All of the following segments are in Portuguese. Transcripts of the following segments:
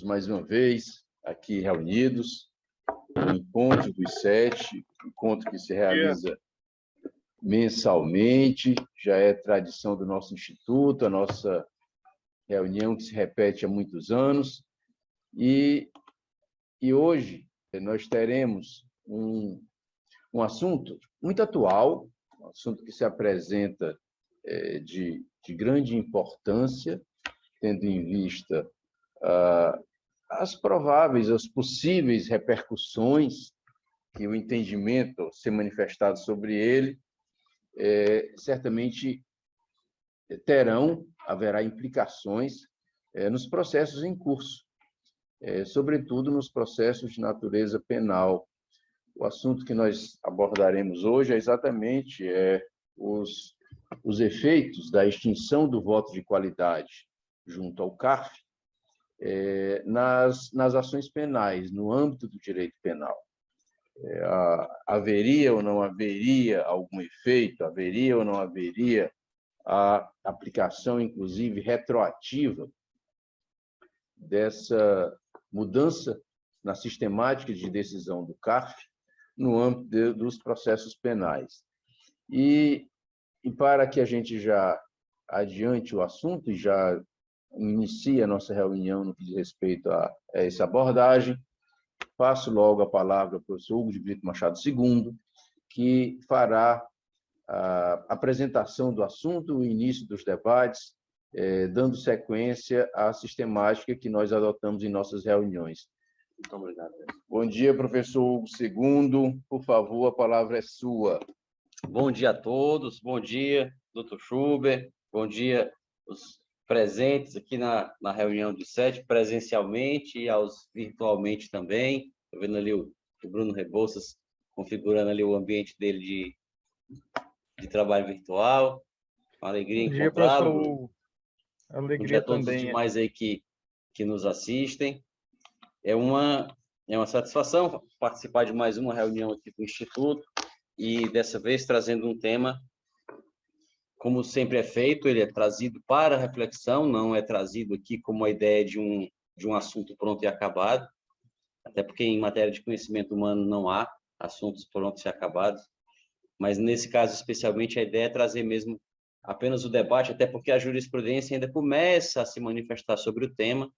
mais uma vez aqui reunidos no Encontro dos Sete, encontro que se realiza mensalmente, já é tradição do nosso instituto, a nossa reunião que se repete há muitos anos, e hoje nós teremos um assunto muito atual, um assunto que se apresenta de grande importância, tendo em vista as prováveis, as possíveis repercussões que o entendimento ser manifestado sobre ele certamente haverá implicações nos processos em curso, sobretudo nos processos de natureza penal. O assunto que nós abordaremos hoje é exatamente os efeitos da extinção do voto de qualidade junto ao CARF nas ações penais, no âmbito do direito penal. Haveria ou não haveria algum efeito? Haveria ou não haveria a aplicação, inclusive, retroativa dessa mudança na sistemática de decisão do CARF no âmbito dos processos penais? E para que a gente já adiante o assunto e já inicie a nossa reunião no que diz respeito a essa abordagem, passo logo a palavra ao professor Hugo de Brito Machado II, que fará a apresentação do assunto, o início dos debates, dando sequência à sistemática que nós adotamos em nossas reuniões. Muito obrigado. Bom dia, professor Hugo II. Por favor, a palavra é sua. Bom dia a todos. Bom dia, doutor Schubert. Bom dia os presentes aqui na reunião de sete, presencialmente e aos virtualmente também. Estou vendo ali o Bruno Rebouças configurando ali o ambiente dele de trabalho virtual. Uma alegria encontrá-lo. Alegria bom dia a todos também. Os demais aí que nos assistem. É uma satisfação participar de mais uma reunião aqui do Instituto e dessa vez trazendo um tema, como sempre é feito, ele é trazido para reflexão, não é trazido aqui como a ideia de um assunto pronto e acabado, até porque em matéria de conhecimento humano não há assuntos prontos e acabados, mas nesse caso especialmente a ideia é trazer mesmo apenas o debate, até porque a jurisprudência ainda começa a se manifestar sobre o tema,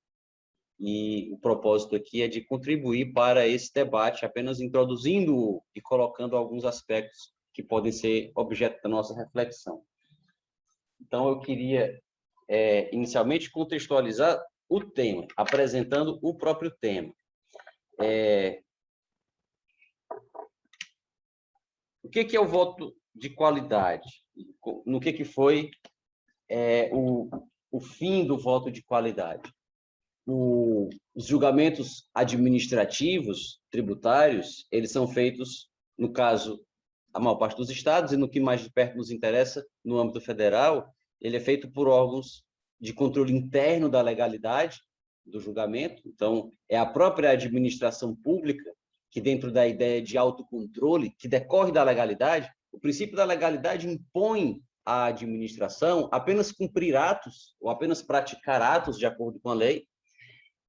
e o propósito aqui é de contribuir para esse debate, apenas introduzindo e colocando alguns aspectos que podem ser objeto da nossa reflexão. Então, eu queria, inicialmente, contextualizar o tema, apresentando o próprio tema. O que é o voto de qualidade? No que foi o fim do voto de qualidade? Os julgamentos administrativos, tributários, eles são feitos, no caso, a maior parte dos estados, e no que mais de perto nos interessa, no âmbito federal, ele é feito por órgãos de controle interno da legalidade do julgamento. Então, é a própria administração pública que, dentro da ideia de autocontrole, que decorre da legalidade, o princípio da legalidade impõe à administração apenas cumprir atos, ou apenas praticar atos de acordo com a lei,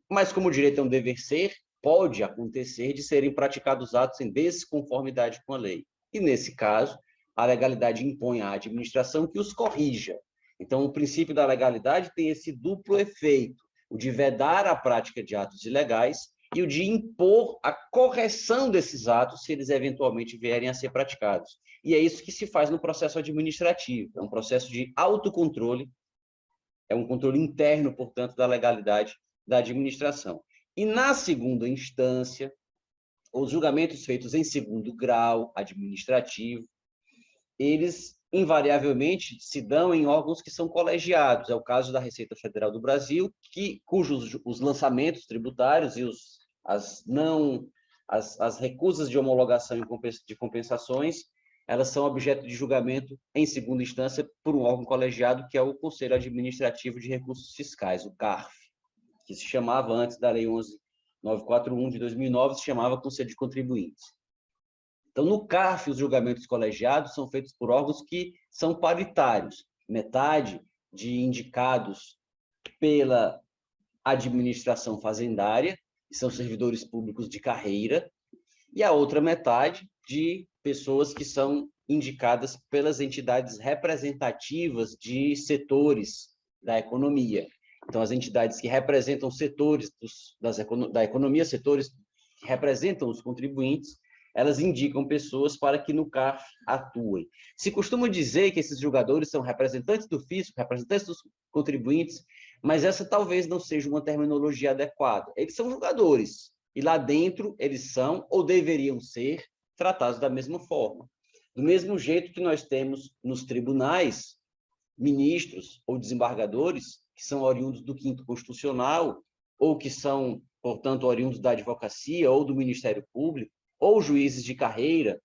mas como o direito é um dever ser, pode acontecer de serem praticados atos em desconformidade com a lei. E, nesse caso, a legalidade impõe à administração que os corrija. Então, o princípio da legalidade tem esse duplo efeito, o de vedar a prática de atos ilegais e o de impor a correção desses atos se eles eventualmente vierem a ser praticados. E é isso que se faz no processo administrativo, é um processo de autocontrole, é um controle interno, portanto, da legalidade da administração. E, na segunda instância, os julgamentos feitos em segundo grau administrativo, eles invariavelmente se dão em órgãos que são colegiados. É o caso da Receita Federal do Brasil, cujos os lançamentos tributários e as recusas de homologação de compensações, elas são objeto de julgamento em segunda instância por um órgão colegiado, que é o Conselho Administrativo de Recursos Fiscais, o CARF, que se chamava, antes da Lei 11.941 de 2009, se chamava Conselho de Contribuintes. Então, no CARF, os julgamentos colegiados são feitos por órgãos que são paritários. Metade de indicados pela administração fazendária, que são servidores públicos de carreira, e a outra metade de pessoas que são indicadas pelas entidades representativas de setores da economia. Então, as entidades que representam setores da economia, setores que representam os contribuintes, elas indicam pessoas para que no CARF atuem. Se costuma dizer que esses julgadores são representantes do fisco, representantes dos contribuintes, mas essa talvez não seja uma terminologia adequada. Eles são julgadores, e lá dentro eles são, ou deveriam ser, tratados da mesma forma. Do mesmo jeito que nós temos nos tribunais ministros ou desembargadores que são oriundos do Quinto Constitucional, ou que são, portanto, oriundos da advocacia ou do Ministério Público, ou juízes de carreira,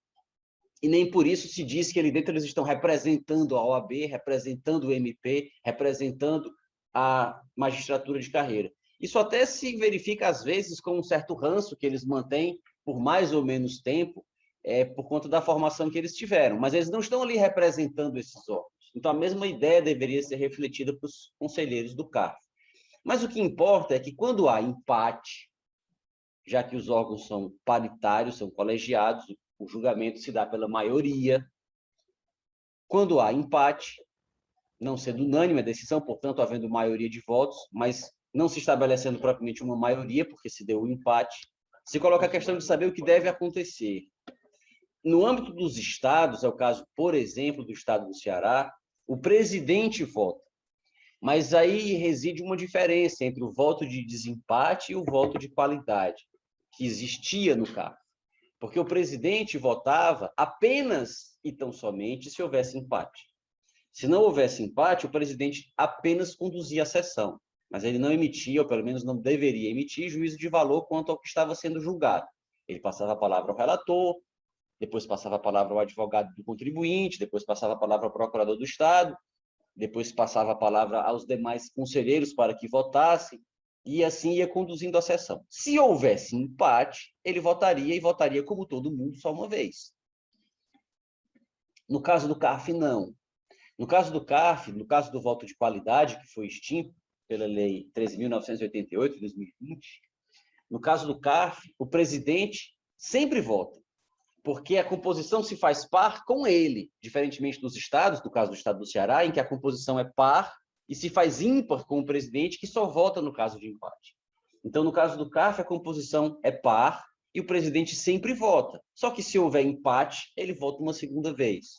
e nem por isso se diz que ali dentro eles estão representando a OAB, representando o MP, representando a magistratura de carreira. Isso até se verifica, às vezes, com um certo ranço que eles mantêm por mais ou menos tempo, por conta da formação que eles tiveram, mas eles não estão ali representando esses órgãos. Então, a mesma ideia deveria ser refletida para os conselheiros do CARF. Mas o que importa é que, quando há empate, já que os órgãos são paritários, são colegiados, o julgamento se dá pela maioria. Quando há empate, não sendo unânime a decisão, portanto, havendo maioria de votos, mas não se estabelecendo propriamente uma maioria, porque se deu o empate, se coloca a questão de saber o que deve acontecer. No âmbito dos estados, é o caso, por exemplo, do estado do Ceará, o presidente vota. Mas aí reside uma diferença entre o voto de desempate e o voto de qualidade, que existia no CARF. Porque o presidente votava apenas e tão somente se houvesse empate. Se não houvesse empate, o presidente apenas conduzia a sessão, mas ele não emitia, ou pelo menos não deveria emitir, juízo de valor quanto ao que estava sendo julgado. Ele passava a palavra ao relator, depois passava a palavra ao advogado do contribuinte, depois passava a palavra ao procurador do Estado, depois passava a palavra aos demais conselheiros para que votassem, e assim ia conduzindo a sessão. Se houvesse empate, ele votaria, e votaria como todo mundo, só uma vez. No caso do CARF, não. No caso do CARF, no caso do voto de qualidade, que foi extinto pela Lei 13.988, de 2020, no caso do CARF, o presidente sempre vota, porque a composição se faz par com ele, diferentemente dos estados, no caso do estado do Ceará, em que a composição é par, e se faz ímpar com o presidente, que só vota no caso de empate. Então, no caso do CARF, a composição é par, e o presidente sempre vota. Só que se houver empate, ele vota uma segunda vez.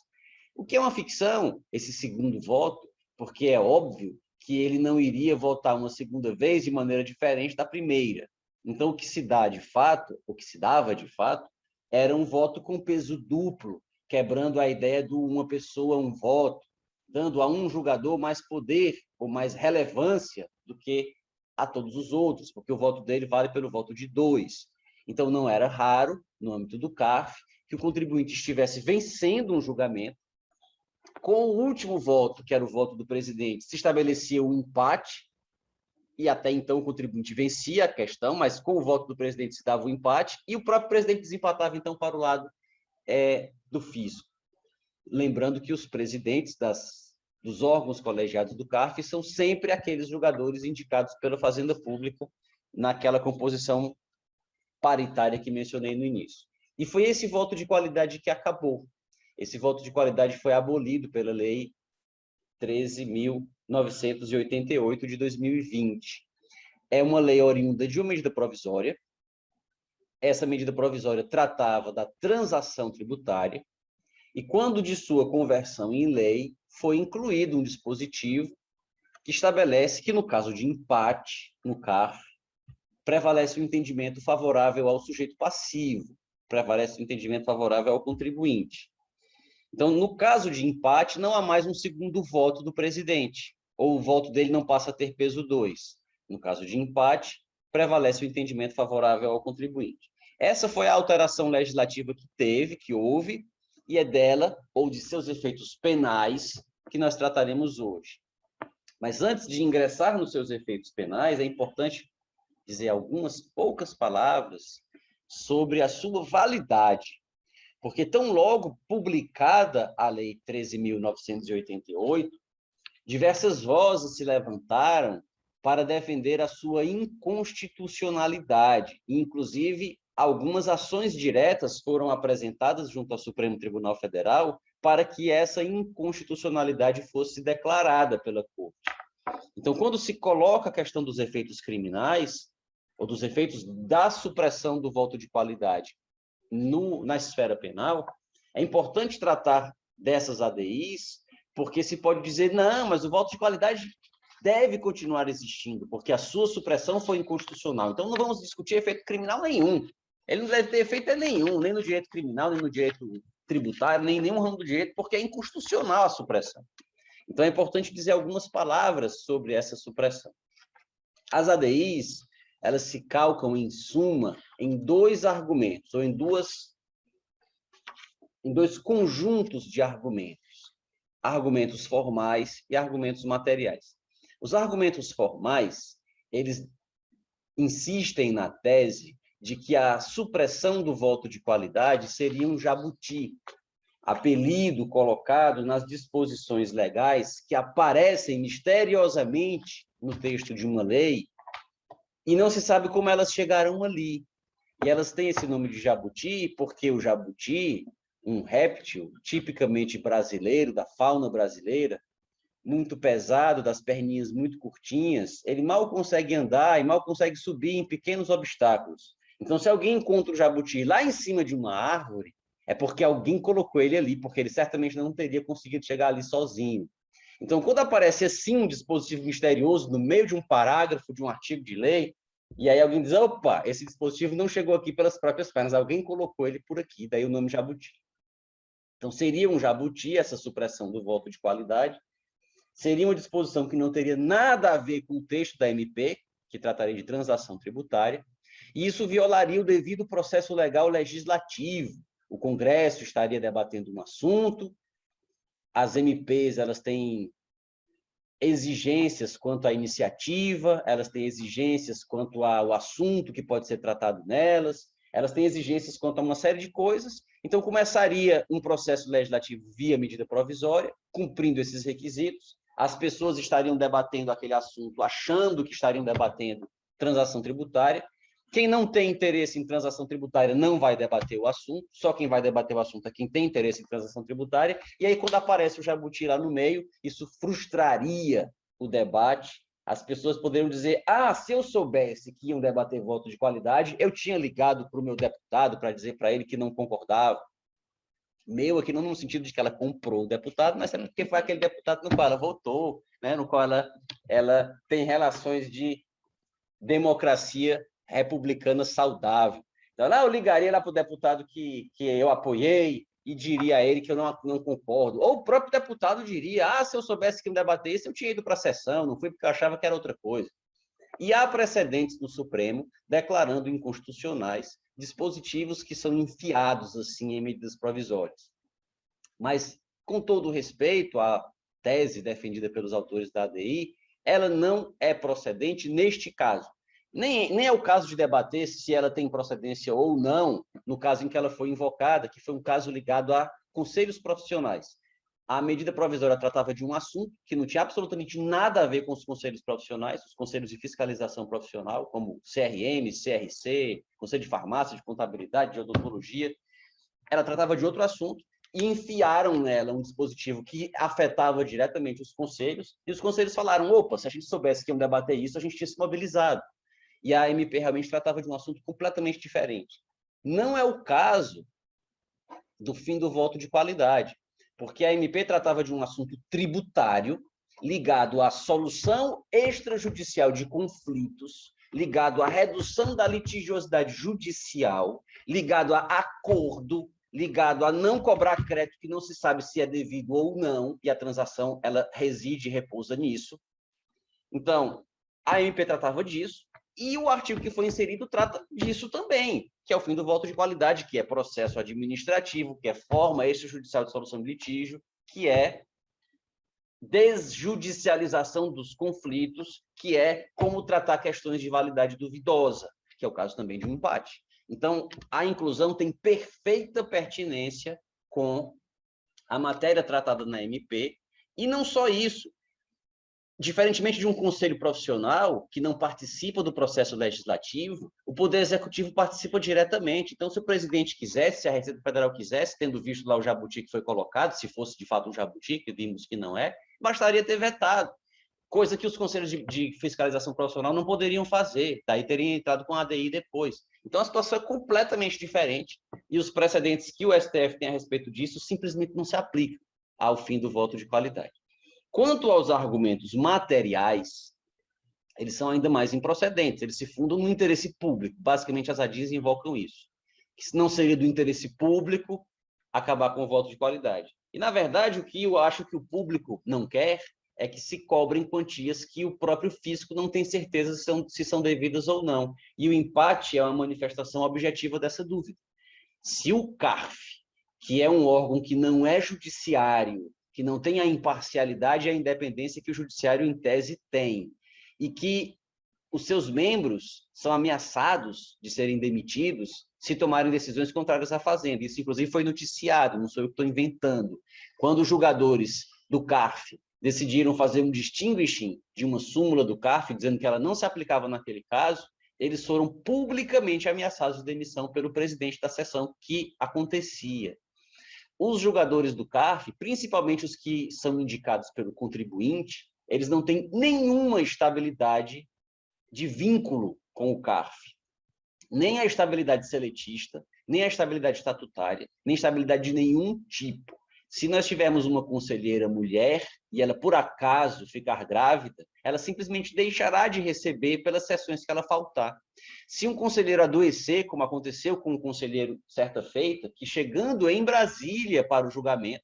O que é uma ficção, esse segundo voto, porque é óbvio que ele não iria votar uma segunda vez de maneira diferente da primeira. Então, o que se dá de fato, o que se dava de fato, era um voto com peso duplo, quebrando a ideia do uma pessoa, um voto, dando a um julgador mais poder ou mais relevância do que a todos os outros, porque o voto dele vale pelo voto de dois. Então, não era raro, no âmbito do CARF, que o contribuinte estivesse vencendo um julgamento, com o último voto, que era o voto do presidente, se estabelecia um empate, e até então o contribuinte vencia a questão, mas com o voto do presidente se dava o empate, e o próprio presidente desempatava, então, para o lado do fisco. Lembrando que os presidentes dos órgãos colegiados do CARF são sempre aqueles julgadores indicados pela Fazenda Pública naquela composição paritária que mencionei no início. E foi esse voto de qualidade que acabou. Esse voto de qualidade foi abolido pela Lei 13.988 de 2020. É uma lei oriunda de uma medida provisória. Essa medida provisória tratava da transação tributária, e quando de sua conversão em lei, foi incluído um dispositivo que estabelece que, no caso de empate no CARF, prevalece o entendimento favorável ao sujeito passivo, prevalece o entendimento favorável ao contribuinte. Então, no caso de empate, não há mais um segundo voto do presidente, ou o voto dele não passa a ter peso 2. No caso de empate, prevalece o entendimento favorável ao contribuinte. Essa foi a alteração legislativa que houve, e é dela, ou de seus efeitos penais, que nós trataremos hoje. Mas antes de ingressar nos seus efeitos penais, é importante dizer algumas poucas palavras sobre a sua validade. Porque tão logo publicada a Lei 13.988, diversas vozes se levantaram para defender a sua inconstitucionalidade. Inclusive, algumas ações diretas foram apresentadas junto ao Supremo Tribunal Federal para que essa inconstitucionalidade fosse declarada pela Corte. Então, quando se coloca a questão dos efeitos criminais, ou dos efeitos da supressão do voto de qualidade na esfera penal, é importante tratar dessas ADIs, porque se pode dizer, não, mas o voto de qualidade deve continuar existindo, porque a sua supressão foi inconstitucional. Então, não vamos discutir efeito criminal nenhum. Ele não deve ter efeito nenhum, nem no direito criminal, nem no direito tributário, nem em nenhum ramo do direito, porque é inconstitucional a supressão. Então, é importante dizer algumas palavras sobre essa supressão. As ADIs, elas se calcam, em suma, em dois argumentos, ou em dois conjuntos de argumentos. Argumentos formais e argumentos materiais. Os argumentos formais, eles insistem na tese de que a supressão do voto de qualidade seria um jabuti, apelido colocado nas disposições legais que aparecem misteriosamente no texto de uma lei e não se sabe como elas chegaram ali. E elas têm esse nome de jabuti porque o jabuti, um réptil tipicamente brasileiro, da fauna brasileira, muito pesado, das perninhas muito curtinhas, ele mal consegue andar e mal consegue subir em pequenos obstáculos. Então, se alguém encontra o jabuti lá em cima de uma árvore, é porque alguém colocou ele ali, porque ele certamente não teria conseguido chegar ali sozinho. Então, quando aparece assim um dispositivo misterioso no meio de um parágrafo de um artigo de lei, e aí alguém diz, opa, esse dispositivo não chegou aqui pelas próprias pernas, alguém colocou ele por aqui, daí o nome jabuti. Então, seria um jabuti essa supressão do voto de qualidade, seria uma disposição que não teria nada a ver com o texto da MP, que trataria de transação tributária, e isso violaria o devido processo legal legislativo. O Congresso estaria debatendo um assunto, as MPs elas têm exigências quanto à iniciativa, elas têm exigências quanto ao assunto que pode ser tratado nelas, elas têm exigências quanto a uma série de coisas. Então, começaria um processo legislativo via medida provisória, cumprindo esses requisitos, as pessoas estariam debatendo aquele assunto, achando que estariam debatendo transação tributária. Quem não tem interesse em transação tributária não vai debater o assunto, só quem vai debater o assunto é quem tem interesse em transação tributária, e aí quando aparece o jabuti lá no meio, isso frustraria o debate, as pessoas poderiam dizer, se eu soubesse que iam debater voto de qualidade, eu tinha ligado para o meu deputado para dizer para ele que não concordava. Meu aqui não no sentido de que ela comprou o deputado, mas porque foi aquele deputado no qual ela votou, né, no qual ela tem relações de democracia republicana saudável. Então, eu ligaria lá para o deputado que eu apoiei e diria a ele que eu não concordo. Ou o próprio deputado diria, se eu soubesse que me debatesse, eu tinha ido para a sessão, não fui porque eu achava que era outra coisa. E há precedentes no Supremo declarando inconstitucionais dispositivos que são enfiados assim em medidas provisórias. Mas, com todo respeito à tese defendida pelos autores da ADI, ela não é procedente neste caso. Nem é o caso de debater se ela tem procedência ou não, no caso em que ela foi invocada, que foi um caso ligado a conselhos profissionais. A medida provisória tratava de um assunto que não tinha absolutamente nada a ver com os conselhos profissionais, os conselhos de fiscalização profissional, como CRM, CRC, Conselho de Farmácia, de Contabilidade, de Odontologia. Ela tratava de outro assunto e enfiaram nela um dispositivo que afetava diretamente os conselhos, e os conselhos falaram, opa, se a gente soubesse que iam debater isso, a gente tinha se mobilizado. E a MP realmente tratava de um assunto completamente diferente. Não é o caso do fim do voto de qualidade, porque a MP tratava de um assunto tributário ligado à solução extrajudicial de conflitos, ligado à redução da litigiosidade judicial, ligado a acordo, ligado a não cobrar crédito que não se sabe se é devido ou não, e a transação ela reside e repousa nisso. Então, a MP tratava disso, e o artigo que foi inserido trata disso também, que é o fim do voto de qualidade, que é processo administrativo, que é forma extrajudicial de solução de litígio, que é desjudicialização dos conflitos, que é como tratar questões de validade duvidosa, que é o caso também de um empate. Então, a inclusão tem perfeita pertinência com a matéria tratada na MP, e não só isso, diferentemente de um conselho profissional que não participa do processo legislativo, o Poder Executivo participa diretamente. Então, se o presidente quisesse, se a Receita Federal quisesse, tendo visto lá o jabuti que foi colocado, se fosse de fato um jabuti, que vimos que não é, bastaria ter vetado, coisa que os conselhos de fiscalização profissional não poderiam fazer, daí teriam entrado com a ADI depois. Então, a situação é completamente diferente e os precedentes que o STF tem a respeito disso simplesmente não se aplicam ao fim do voto de qualidade. Quanto aos argumentos materiais, eles são ainda mais improcedentes, eles se fundam no interesse público, basicamente as ADIs invocam isso, que não seria do interesse público acabar com o voto de qualidade. E, na verdade, o que eu acho que o público não quer é que se cobrem quantias que o próprio fisco não tem certeza se são devidas ou não. E o empate é uma manifestação objetiva dessa dúvida. Se o CARF, que é um órgão que não é judiciário, que não tem a imparcialidade e a independência que o judiciário, em tese, tem, e que os seus membros são ameaçados de serem demitidos se tomarem decisões contrárias à Fazenda. Isso, inclusive, foi noticiado, não sou eu que estou inventando. Quando os julgadores do CARF decidiram fazer um distinguishing de uma súmula do CARF, dizendo que ela não se aplicava naquele caso, eles foram publicamente ameaçados de demissão pelo presidente da sessão que acontecia. Os julgadores do CARF, principalmente os que são indicados pelo contribuinte, eles não têm nenhuma estabilidade de vínculo com o CARF. Nem a estabilidade seletista, nem a estabilidade estatutária, nem estabilidade de nenhum tipo. Se nós tivermos uma conselheira mulher e ela, por acaso, ficar grávida, ela simplesmente deixará de receber pelas sessões que ela faltar. Se um conselheiro adoecer, como aconteceu com um conselheiro certa feita, que chegando em Brasília para o julgamento,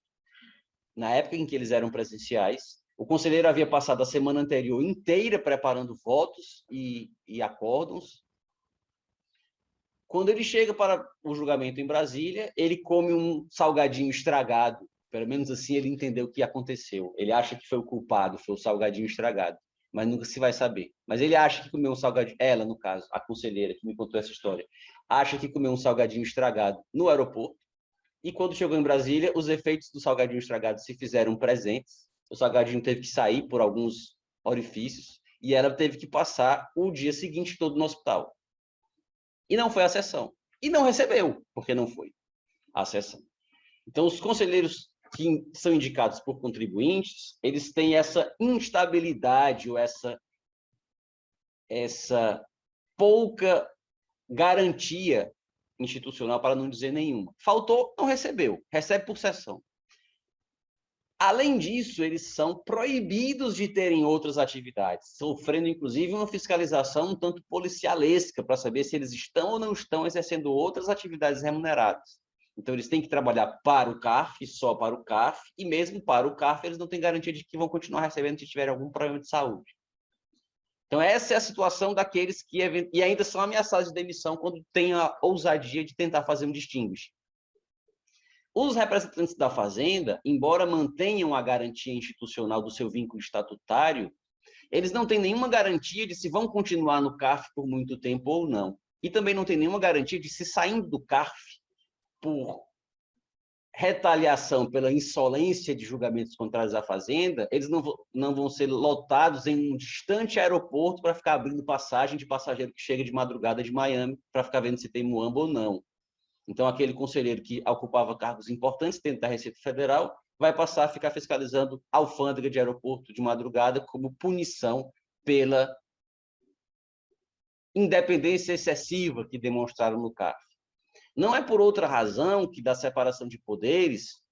na época em que eles eram presenciais, o conselheiro havia passado a semana anterior inteira preparando votos e acórdãos. Quando ele chega para o julgamento em Brasília, ele come um salgadinho estragado. Pelo menos assim ele entendeu o que aconteceu. Ele acha que foi o culpado, foi o salgadinho estragado, mas nunca se vai saber. Mas ele acha que comeu um salgadinho, ela, no caso, a conselheira que me contou essa história, acha que comeu um salgadinho estragado no aeroporto, e quando chegou em Brasília, os efeitos do salgadinho estragado se fizeram presentes, o salgadinho teve que sair por alguns orifícios, e ela teve que passar o dia seguinte todo no hospital. E não foi à sessão. E não recebeu, porque não foi à sessão. Então, os conselheiros que são indicados por contribuintes, eles têm essa instabilidade ou essa pouca garantia institucional, para não dizer nenhuma. Faltou, não recebeu, recebe por sessão. Além disso, eles são proibidos de terem outras atividades, sofrendo, inclusive, uma fiscalização um tanto policialesca para saber se eles estão ou não estão exercendo outras atividades remuneradas. Então, eles têm que trabalhar para o CARF, só para o CARF, e mesmo para o CARF, eles não têm garantia de que vão continuar recebendo se tiverem algum problema de saúde. Então, essa é a situação daqueles que e ainda são ameaçados de demissão quando têm a ousadia de tentar fazer um distinguish. Os representantes da Fazenda, embora mantenham a garantia institucional do seu vínculo estatutário, eles não têm nenhuma garantia de se vão continuar no CARF por muito tempo ou não. E também não têm nenhuma garantia de se saindo do CARF por retaliação pela insolência de julgamentos contrários à Fazenda, eles não vão ser lotados em um distante aeroporto para ficar abrindo passagem de passageiro que chega de madrugada de Miami para ficar vendo se tem muamba ou não. Então, aquele conselheiro que ocupava cargos importantes dentro da Receita Federal vai passar a ficar fiscalizando a alfândega de aeroporto de madrugada como punição pela independência excessiva que demonstraram no CARF. Não é por outra razão que, da separação de poderes,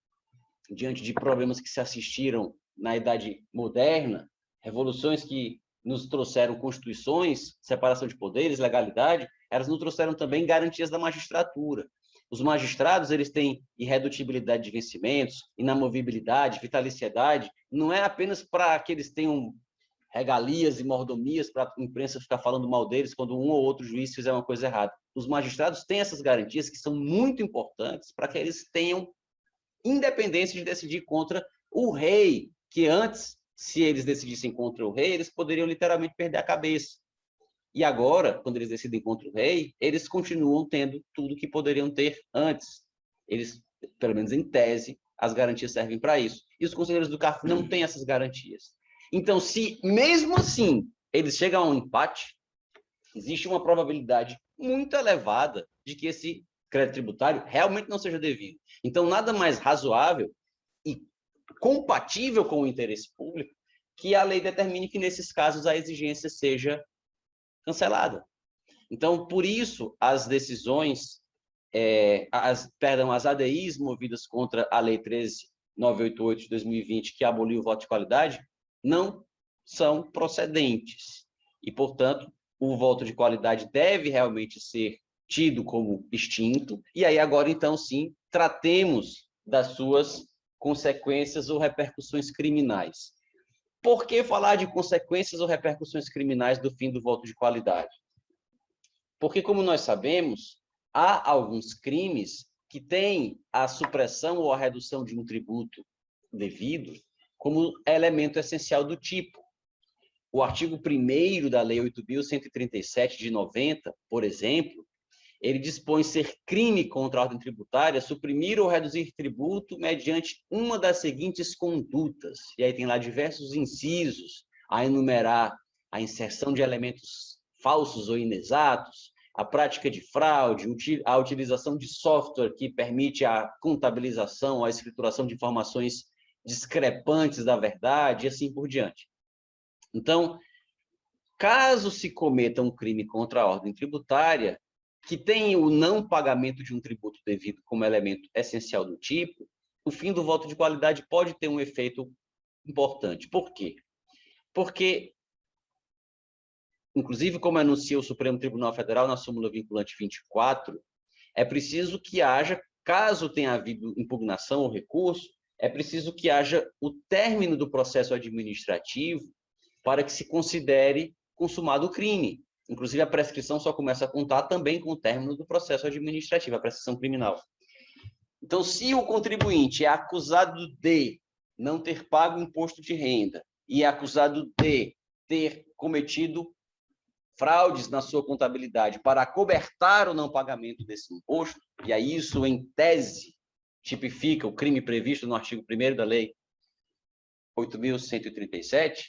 diante de problemas que se assistiram na Idade Moderna, revoluções que nos trouxeram constituições, separação de poderes, legalidade, elas nos trouxeram também garantias da magistratura. Os magistrados, eles têm irredutibilidade de vencimentos, inamovibilidade, vitaliciedade, não é apenas para que eles tenham regalias e mordomias para a imprensa ficar falando mal deles quando um ou outro juiz fizer uma coisa errada. Os magistrados têm essas garantias que são muito importantes para que eles tenham independência de decidir contra o rei, que antes, se eles decidissem contra o rei, eles poderiam literalmente perder a cabeça. E agora, quando eles decidem contra o rei, eles continuam tendo tudo que poderiam ter antes. Eles, pelo menos em tese, as garantias servem para isso. E os conselheiros do CARF não têm essas garantias. Então, se mesmo assim eles chegam a um empate, existe uma probabilidade muito elevada de que esse crédito tributário realmente não seja devido. Então, nada mais razoável e compatível com o interesse público que a lei determine que, nesses casos, a exigência seja cancelada. Então, por isso, as decisões, as ADIs movidas contra a Lei 13.988 de 2020, que aboliu o voto de qualidade, não são procedentes. E, portanto, o voto de qualidade deve realmente ser tido como extinto. E aí, agora, então, sim, tratemos das suas consequências ou repercussões criminais. Por que falar de consequências ou repercussões criminais do fim do voto de qualidade? Porque, como nós sabemos, há alguns crimes que têm a supressão ou a redução de um tributo devido como elemento essencial do tipo. O artigo 1º da Lei 8.137 de 90, por exemplo, ele dispõe ser crime contra a ordem tributária suprimir ou reduzir tributo mediante uma das seguintes condutas. E aí tem lá diversos incisos a enumerar a inserção de elementos falsos ou inexatos, a prática de fraude, a utilização de software que permite a contabilização, a escrituração de informações discrepantes da verdade e assim por diante. Então, caso se cometa um crime contra a ordem tributária, que tem o não pagamento de um tributo devido como elemento essencial do tipo, o fim do voto de qualidade pode ter um efeito importante. Por quê? Porque, inclusive, como anuncia o Supremo Tribunal Federal na súmula vinculante 24, é preciso que haja, caso tenha havido impugnação ou recurso, é preciso que haja o término do processo administrativo para que se considere consumado o crime. Inclusive, a prescrição só começa a contar também com o término do processo administrativo, a prescrição criminal. Então, se o contribuinte é acusado de não ter pago imposto de renda e é acusado de ter cometido fraudes na sua contabilidade para acobertar o não pagamento desse imposto, e aí isso, em tese, tipifica o crime previsto no artigo 1º da Lei 8.137,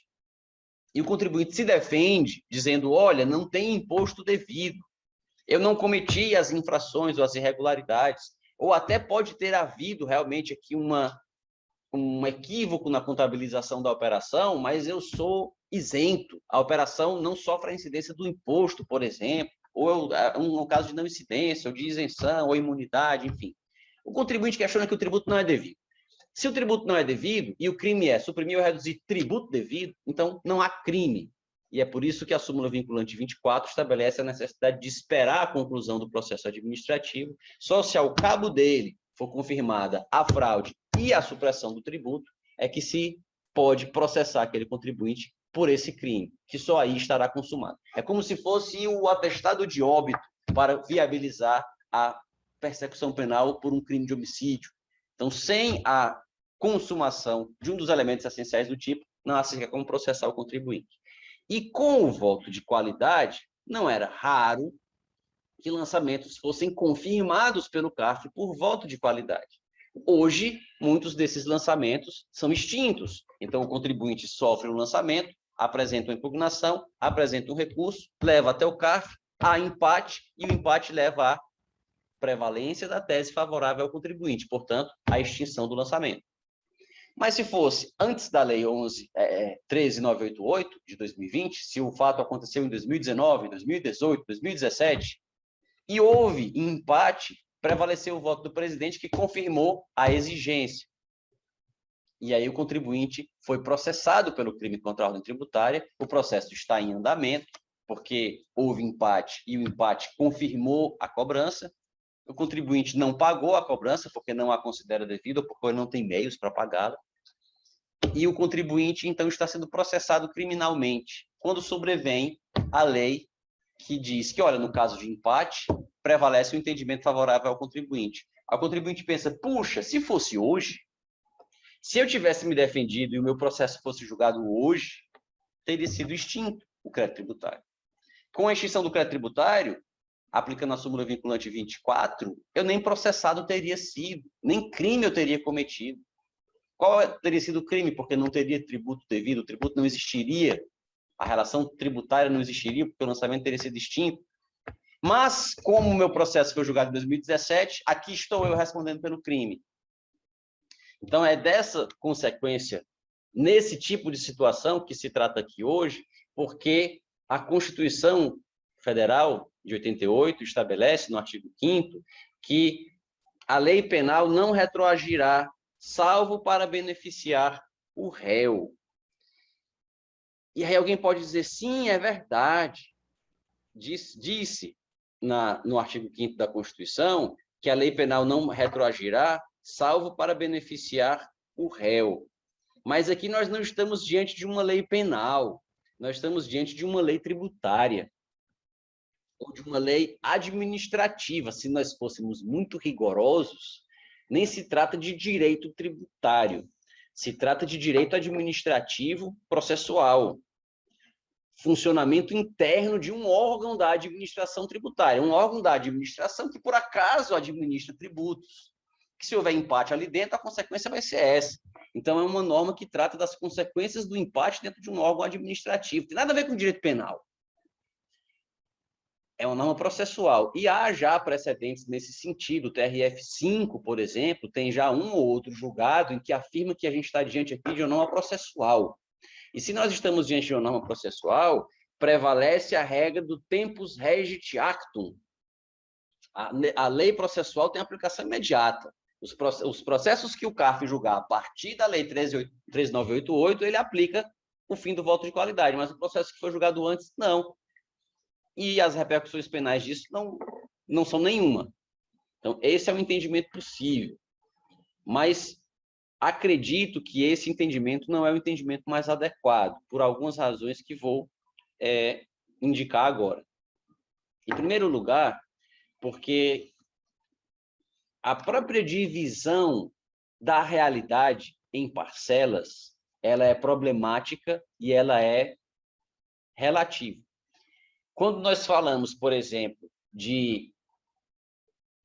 e o contribuinte se defende dizendo, olha, não tem imposto devido, eu não cometi as infrações ou as irregularidades, ou até pode ter havido realmente aqui um equívoco na contabilização da operação, mas eu sou isento, a operação não sofre a incidência do imposto, por exemplo, ou um caso de não incidência, ou de isenção, ou imunidade, enfim. O contribuinte questiona que o tributo não é devido. Se o tributo não é devido, e o crime é suprimir ou reduzir tributo devido, então não há crime. E é por isso que a súmula vinculante 24 estabelece a necessidade de esperar a conclusão do processo administrativo, só se ao cabo dele for confirmada a fraude e a supressão do tributo, é que se pode processar aquele contribuinte por esse crime, que só aí estará consumado. É como se fosse o atestado de óbito para viabilizar a persecução penal por um crime de homicídio. Então, sem a consumação de um dos elementos essenciais do tipo, não há sequer como processar o contribuinte. E com o voto de qualidade, não era raro que lançamentos fossem confirmados pelo CARF por voto de qualidade. Hoje, muitos desses lançamentos são extintos. Então, o contribuinte sofre um lançamento, apresenta uma impugnação, apresenta um recurso, leva até o CARF, há empate, e o empate leva à prevalência da tese favorável ao contribuinte, portanto, à extinção do lançamento. Mas se fosse antes da Lei 13.988, de 2020, se o fato aconteceu em 2019, 2018, 2017, e houve empate, prevaleceu o voto do presidente que confirmou a exigência. E aí o contribuinte foi processado pelo crime contra a ordem tributária, o processo está em andamento, porque houve empate e o empate confirmou a cobrança, o contribuinte não pagou a cobrança porque não a considera devida ou porque não tem meios para pagá-la, e o contribuinte, então, está sendo processado criminalmente, quando sobrevém a lei que diz que, olha, no caso de empate, prevalece o entendimento favorável ao contribuinte. O contribuinte pensa, puxa, se fosse hoje, se eu tivesse me defendido e o meu processo fosse julgado hoje, teria sido extinto o crédito tributário. Com a extinção do crédito tributário, aplicando a súmula vinculante 24, eu nem processado teria sido, nem crime eu teria cometido. Qual teria sido o crime? Porque não teria tributo devido, o tributo não existiria, a relação tributária não existiria, porque o lançamento teria sido extinto. Mas, como o meu processo foi julgado em 2017, aqui estou eu respondendo pelo crime. Então, é dessa consequência, nesse tipo de situação que se trata aqui hoje, porque a Constituição Federal de 88 estabelece, no artigo 5º, que a lei penal não retroagirá, salvo para beneficiar o réu. E aí alguém pode dizer, sim, é verdade. Disse no artigo 5º da Constituição que a lei penal não retroagirá, salvo para beneficiar o réu. Mas aqui nós não estamos diante de uma lei penal, nós estamos diante de uma lei tributária, ou de uma lei administrativa. Se nós fôssemos muito rigorosos, nem se trata de direito tributário, se trata de direito administrativo processual, funcionamento interno de um órgão da administração tributária, um órgão da administração que, por acaso, administra tributos. Que se houver empate ali dentro, a consequência vai ser essa. Então, é uma norma que trata das consequências do empate dentro de um órgão administrativo. Tem nada a ver com direito penal. É uma norma processual. E há já precedentes nesse sentido. O TRF5, por exemplo, tem já um ou outro julgado em que afirma que a gente está diante aqui de uma norma processual. E se nós estamos diante de uma norma processual, prevalece a regra do tempus regit actum. A lei processual tem aplicação imediata. Os processos que o CARF julgar a partir da lei 13988, ele aplica o fim do voto de qualidade, mas o processo que foi julgado antes, não. E as repercussões penais disso não são nenhuma. Então, esse é o entendimento possível. Mas acredito que esse entendimento não é o entendimento mais adequado, por algumas razões que vou indicar agora. Em primeiro lugar, porque a própria divisão da realidade em parcelas, ela é problemática e ela é relativa. Quando nós falamos, por exemplo, de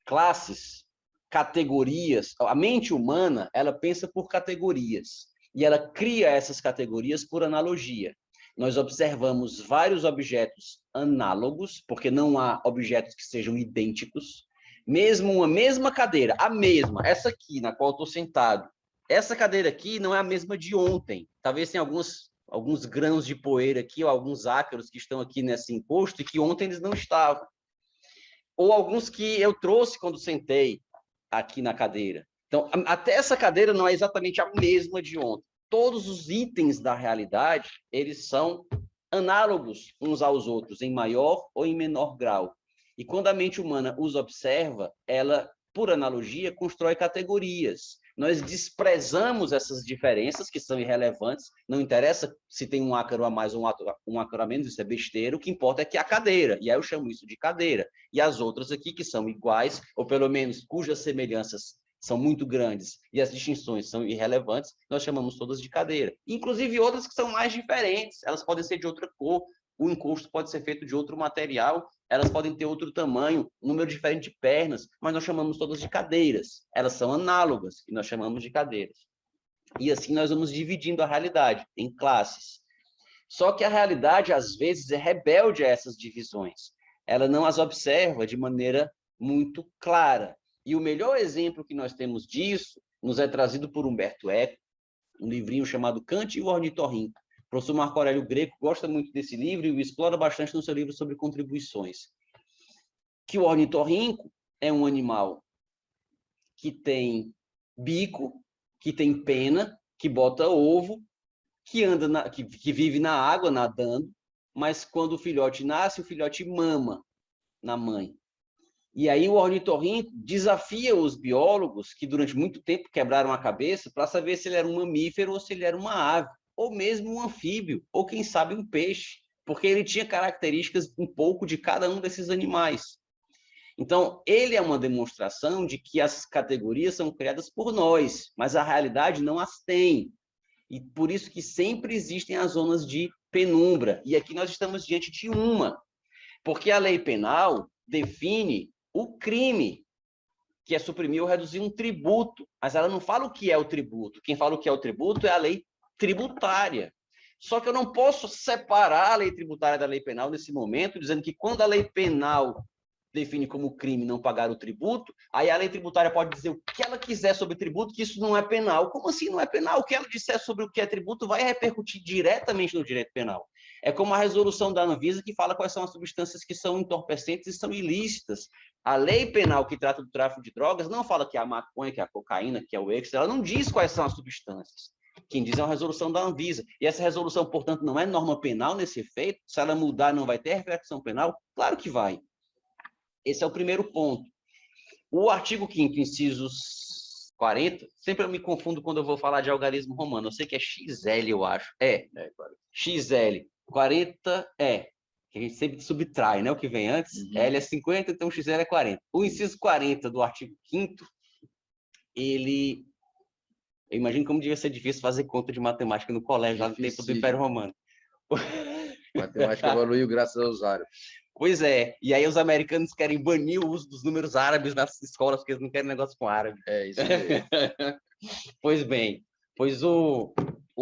classes, categorias, a mente humana, ela pensa por categorias e ela cria essas categorias por analogia. Nós observamos vários objetos análogos, porque não há objetos que sejam idênticos, mesmo uma mesma cadeira, a mesma, essa aqui na qual estou sentado, essa cadeira aqui não é a mesma de ontem, talvez tenha alguns grãos de poeira aqui, ou alguns ácaros que estão aqui nesse encosto e que ontem eles não estavam. Ou alguns que eu trouxe quando sentei aqui na cadeira. Então, até essa cadeira não é exatamente a mesma de ontem. Todos os itens da realidade, eles são análogos uns aos outros, em maior ou em menor grau. E quando a mente humana os observa, ela, por analogia, constrói categorias. Nós desprezamos essas diferenças, que são irrelevantes, não interessa se tem um ácaro a mais ou um ácaro a menos, isso é besteira, o que importa é que a cadeira, e aí eu chamo isso de cadeira. E as outras aqui, que são iguais, ou pelo menos cujas semelhanças são muito grandes e as distinções são irrelevantes, nós chamamos todas de cadeira. Inclusive outras que são mais diferentes, elas podem ser de outra cor, o encosto pode ser feito de outro material, elas podem ter outro tamanho, um número diferente de pernas, mas nós chamamos todas de cadeiras. Elas são análogas e nós chamamos de cadeiras. E assim nós vamos dividindo a realidade em classes. Só que a realidade, às vezes, é rebelde a essas divisões. Ela não as observa de maneira muito clara. E o melhor exemplo que nós temos disso nos é trazido por Humberto Eco, um livrinho chamado Kant e o Ornitorrinco. O professor Marco Aurélio Greco gosta muito desse livro e o explora bastante no seu livro sobre contribuições. Que o ornitorrinco é um animal que tem bico, que tem pena, que bota ovo, que anda que vive na água nadando, mas quando o filhote nasce, o filhote mama na mãe. E aí o ornitorrinco desafia os biólogos que durante muito tempo quebraram a cabeça para saber se ele era um mamífero ou se ele era uma ave, ou mesmo um anfíbio, ou quem sabe um peixe, porque ele tinha características um pouco de cada um desses animais. Então, ele é uma demonstração de que as categorias são criadas por nós, mas a realidade não as tem. E por isso que sempre existem as zonas de penumbra. E aqui nós estamos diante de uma, porque a lei penal define o crime. que é suprimir ou reduzir um tributo, mas ela não fala o que é o tributo. Quem fala o que é o tributo é a lei tributária. Só que eu não posso separar a lei tributária da lei penal nesse momento, dizendo que quando a lei penal define como crime não pagar o tributo, aí a lei tributária pode dizer o que ela quiser sobre tributo, que isso não é penal. Como assim não é penal? O que ela disser sobre o que é tributo vai repercutir diretamente no direito penal. É como a resolução da Anvisa que fala quais são as substâncias que são entorpecentes e são ilícitas. A lei penal que trata do tráfico de drogas não fala que é a maconha, que é a cocaína, que é o êxtase, ela não diz quais são as substâncias. Quem diz é uma resolução da Anvisa. E essa resolução, portanto, não é norma penal nesse efeito? Se ela mudar, não vai ter repercussão penal? Claro que vai. Esse é o primeiro ponto. O artigo 5º, incisos 40, sempre eu me confundo quando eu vou falar de algarismo romano. Eu sei que é XL, eu acho. XL. 40 que a gente sempre subtrai, né? O que vem antes. L é 50, então XL é 40. O inciso 40 do artigo 5º, ele... Eu imagino como devia ser difícil fazer conta de matemática no colégio, lá no tempo do Império Romano. Matemática evoluiu graças aos árabes. Pois é, e aí os americanos querem banir o uso dos números árabes nas escolas, porque eles não querem negócio com árabe. É isso mesmo. Pois bem, pois o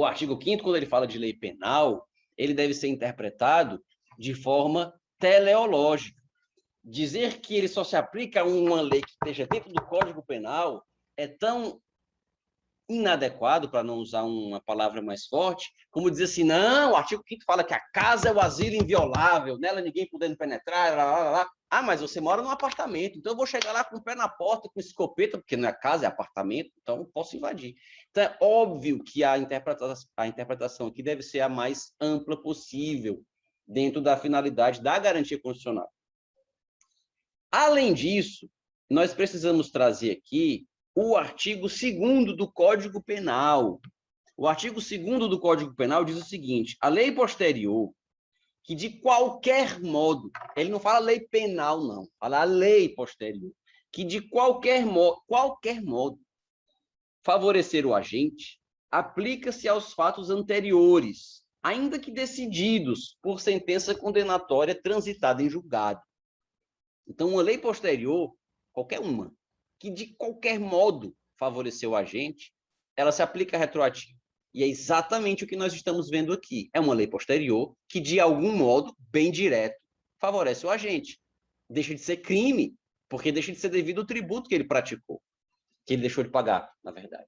artigo 5º, quando ele fala de lei penal, ele deve ser interpretado de forma teleológica. Dizer que ele só se aplica a uma lei que esteja dentro do Código Penal é tão inadequado, para não usar uma palavra mais forte, como dizer assim, não, o artigo 5º fala que a casa é o asilo inviolável, nela ninguém podendo penetrar, blá, blá, blá. Ah, mas você mora num apartamento, então eu vou chegar lá com o pé na porta, com escopeta, porque não é casa, é apartamento, então eu posso invadir. Então é óbvio que a interpretação aqui deve ser a mais ampla possível, dentro da finalidade da garantia constitucional. Além disso, nós precisamos trazer aqui o artigo 2º do Código Penal. O artigo 2º do Código Penal diz o seguinte: a lei posterior, que de qualquer modo, ele não fala lei penal, não, fala a lei posterior, que de qualquer modo favorecer o agente, aplica-se aos fatos anteriores, ainda que decididos por sentença condenatória transitada em julgado. Então, uma lei posterior, qualquer uma, que de qualquer modo favoreceu o agente, ela se aplica retroativo. E é exatamente o que nós estamos vendo aqui. É uma lei posterior que, de algum modo, bem direto, favorece o agente. Deixa de ser crime, porque deixa de ser devido ao tributo que ele praticou, que ele deixou de pagar, na verdade.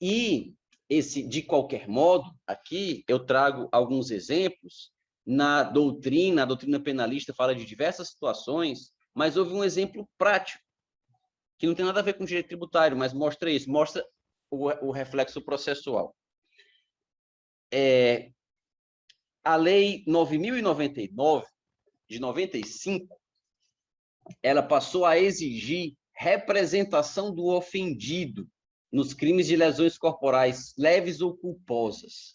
E esse, de qualquer modo, aqui eu trago alguns exemplos. A doutrina penalista fala de diversas situações, mas houve um exemplo prático, que não tem nada a ver com direito tributário, mas mostra isso, mostra o reflexo processual. A Lei 9.099, de 95, ela passou a exigir representação do ofendido nos crimes de lesões corporais leves ou culposas.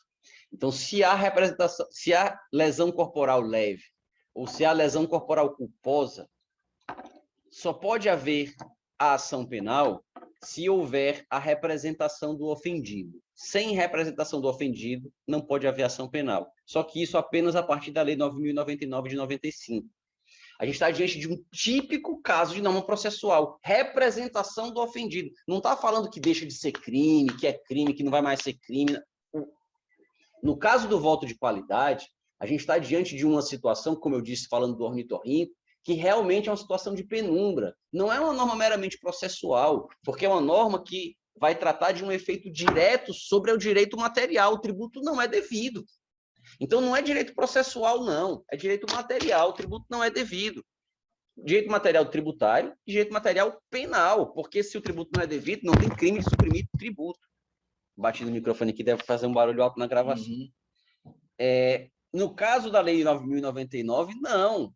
Então, se há representação, se há lesão corporal leve ou se há lesão corporal culposa, só pode haver a ação penal se houver a representação do ofendido. Sem representação do ofendido, não pode haver ação penal. Só que isso apenas a partir da Lei 9.099 de 95. A gente está diante de um típico caso de norma processual. Representação do ofendido. Não está falando que deixa de ser crime, que não vai mais ser crime. No caso do voto de qualidade, a gente está diante de uma situação, como eu disse, falando do ornitorrinco, que realmente é uma situação de penumbra. Não é uma norma meramente processual, porque é uma norma que vai tratar de um efeito direto sobre o direito material. O tributo não é devido. Então, não é direito processual, não. É direito material. O tributo não é devido. Direito material tributário e direito material penal, porque se o tributo não é devido, não tem crime de suprimir tributo. Bati no microfone aqui, deve fazer um barulho alto na gravação. No caso da Lei 9.099, não.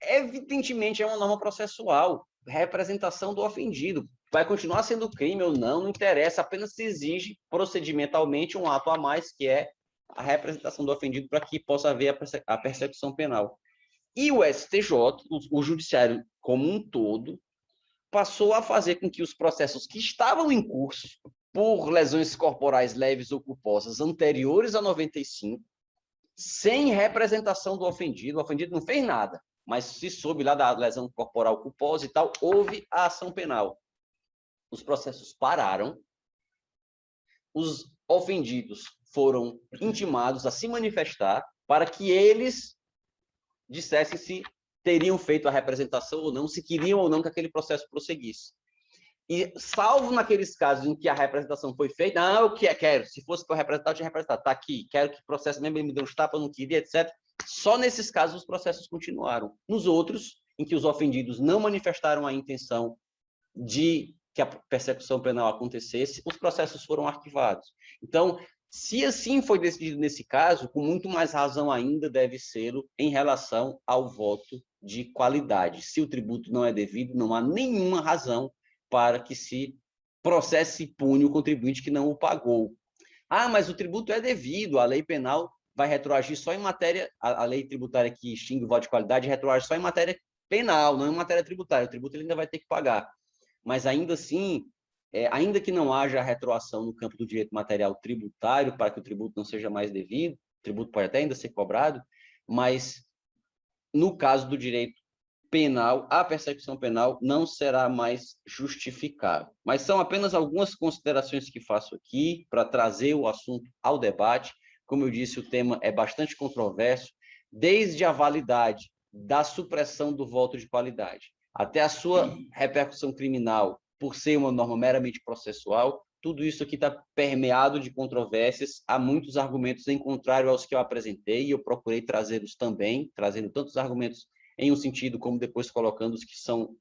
Evidentemente, é uma norma processual. Representação do ofendido. Vai continuar sendo crime ou não, não interessa. Apenas se exige procedimentalmente um ato a mais, que é a representação do ofendido, para que possa haver a persecução penal. E o STJ, o judiciário como um todo, passou a fazer com que os processos que estavam em curso por lesões corporais leves ou culposas anteriores a 95, sem representação do ofendido, o ofendido não fez nada, mas se soube lá da lesão corporal culposa e tal, houve a ação penal. Os processos pararam, os ofendidos foram intimados a se manifestar para que eles dissessem se teriam feito a representação ou não, se queriam ou não que aquele processo prosseguisse. E, salvo naqueles casos em que a representação foi feita, não, eu quero, se fosse para representar, eu tinha representado, está aqui, quero que o processo mesmo me dê uns tapas, eu não queria, etc. Só nesses casos os processos continuaram. Nos outros, em que os ofendidos não manifestaram a intenção de que a persecução penal acontecesse, os processos foram arquivados. Então, se assim foi decidido nesse caso, com muito mais razão ainda deve ser em relação ao voto de qualidade. Se o tributo não é devido, não há nenhuma razão para que se processe e pune o contribuinte que não o pagou. Ah, mas o tributo é devido, a lei penal vai retroagir só em matéria, a lei tributária que extingue o voto de qualidade retroage só em matéria penal, não em matéria tributária. O tributo ele ainda vai ter que pagar. Mas ainda assim, ainda que não haja retroação no campo do direito material tributário, para que o tributo não seja mais devido, o tributo pode até ainda ser cobrado, mas no caso do direito penal, a persecução penal não será mais justificável. Mas são apenas algumas considerações que faço aqui para trazer o assunto ao debate. Como eu disse, o tema é bastante controverso, desde a validade da supressão do voto de qualidade até a sua repercussão criminal, por ser uma norma meramente processual, tudo isso aqui está permeado de controvérsias, há muitos argumentos em contrário aos que eu apresentei, e eu procurei trazê-los também, trazendo tantos argumentos em um sentido, como depois colocando os que são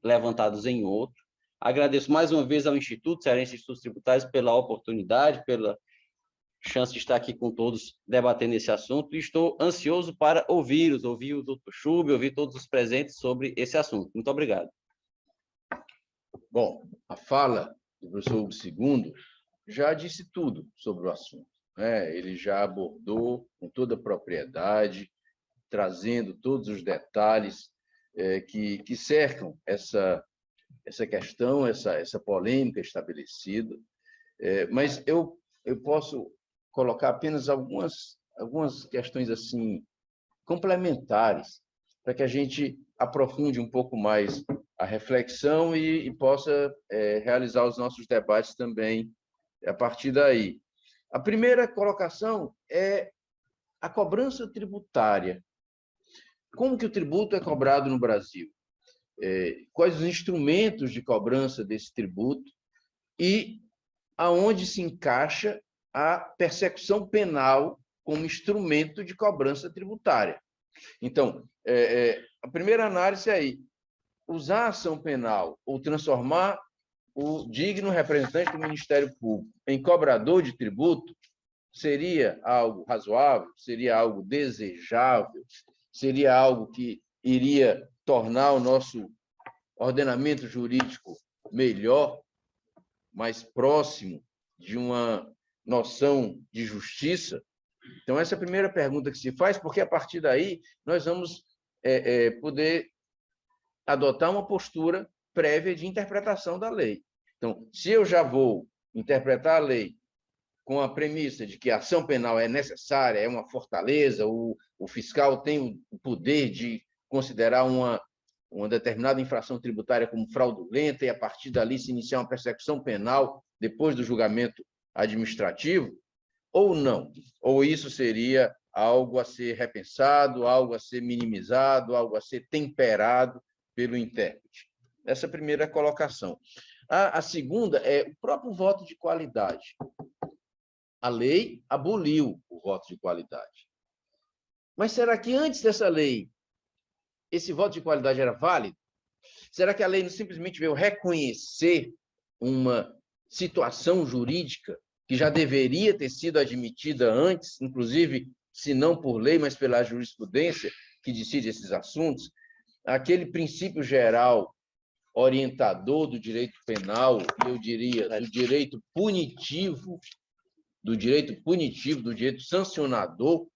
levantados em outro. Agradeço mais uma vez ao Instituto Cearense de Estudos Tributários pela oportunidade, pela chance de estar aqui com todos debatendo esse assunto, e estou ansioso para ouvir o Dr. Chub, ouvir todos os presentes sobre esse assunto. Muito obrigado. Bom, a fala do professor Hugo II já disse tudo sobre o assunto, né? Ele já abordou com toda a propriedade, trazendo todos os detalhes que cercam essa questão, essa polêmica estabelecida. Mas eu posso colocar apenas algumas questões assim complementares para que a gente aprofunde um pouco mais a reflexão e possa realizar os nossos debates também a partir daí. A primeira colocação é a cobrança tributária. Como que o tributo é cobrado no Brasil? Quais os instrumentos de cobrança desse tributo e aonde se encaixa a persecução penal como instrumento de cobrança tributária? Então, a primeira análise é aí, usar a ação penal ou transformar o digno representante do Ministério Público em cobrador de tributo seria algo razoável, seria algo desejável, seria algo que iria tornar o nosso ordenamento jurídico melhor, mais próximo de uma noção de justiça? Então, essa é a primeira pergunta que se faz, porque a partir daí nós vamos poder adotar uma postura prévia de interpretação da lei. Então, se eu já vou interpretar a lei com a premissa de que a ação penal é necessária, é uma fortaleza, o fiscal tem o poder de considerar uma determinada infração tributária como fraudulenta e, a partir dali, se iniciar uma persecução penal depois do julgamento administrativo, ou não? Ou isso seria algo a ser repensado, algo a ser minimizado, algo a ser temperado pelo intérprete? Essa é a primeira colocação. A segunda é o próprio voto de qualidade. A lei aboliu o voto de qualidade. Mas será que antes dessa lei, esse voto de qualidade era válido? Será que a lei não simplesmente veio reconhecer uma situação jurídica que já deveria ter sido admitida antes, inclusive, se não por lei, mas pela jurisprudência que decide esses assuntos? Aquele princípio geral orientador do direito penal, eu diria, do direito punitivo, do direito sancionador,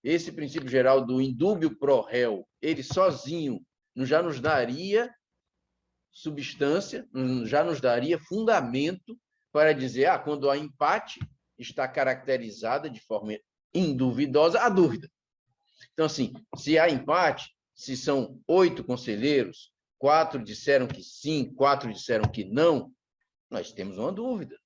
esse princípio geral do indúbio pro réu, ele sozinho já nos daria substância, já nos daria fundamento para dizer, quando há empate, está caracterizada de forma induvidosa a dúvida. Então, assim, se há empate, se são 8 conselheiros, 4 disseram que sim, 4 disseram que não, nós temos uma dúvida.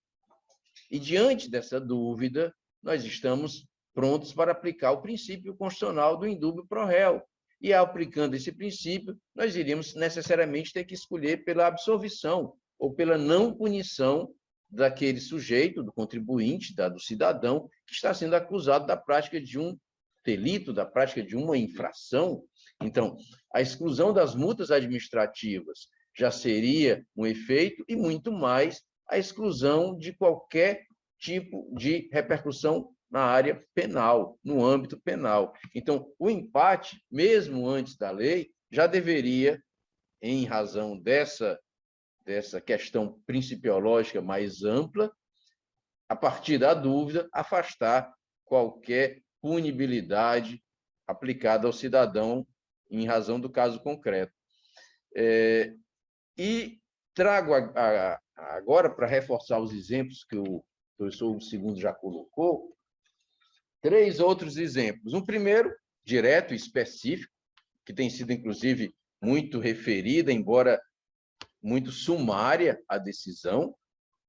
E, diante dessa dúvida, nós estamos prontos para aplicar o princípio constitucional do indúbio pro réu. E, aplicando esse princípio, nós iríamos necessariamente ter que escolher pela absolvição ou pela não punição daquele sujeito, do contribuinte, do cidadão, que está sendo acusado da prática de um delito, da prática de uma infração. Então, a exclusão das multas administrativas já seria um efeito, e muito mais a exclusão de qualquer tipo de repercussão na área penal, no âmbito penal. Então, o empate, mesmo antes da lei, já deveria, em razão dessa questão principiológica mais ampla, a partir da dúvida, afastar qualquer punibilidade aplicada ao cidadão em razão do caso concreto. E trago agora, para reforçar os exemplos que o professor Segundo já colocou, 3 outros exemplos. Um primeiro, direto e específico, que tem sido, inclusive, muito referida, embora muito sumária a decisão,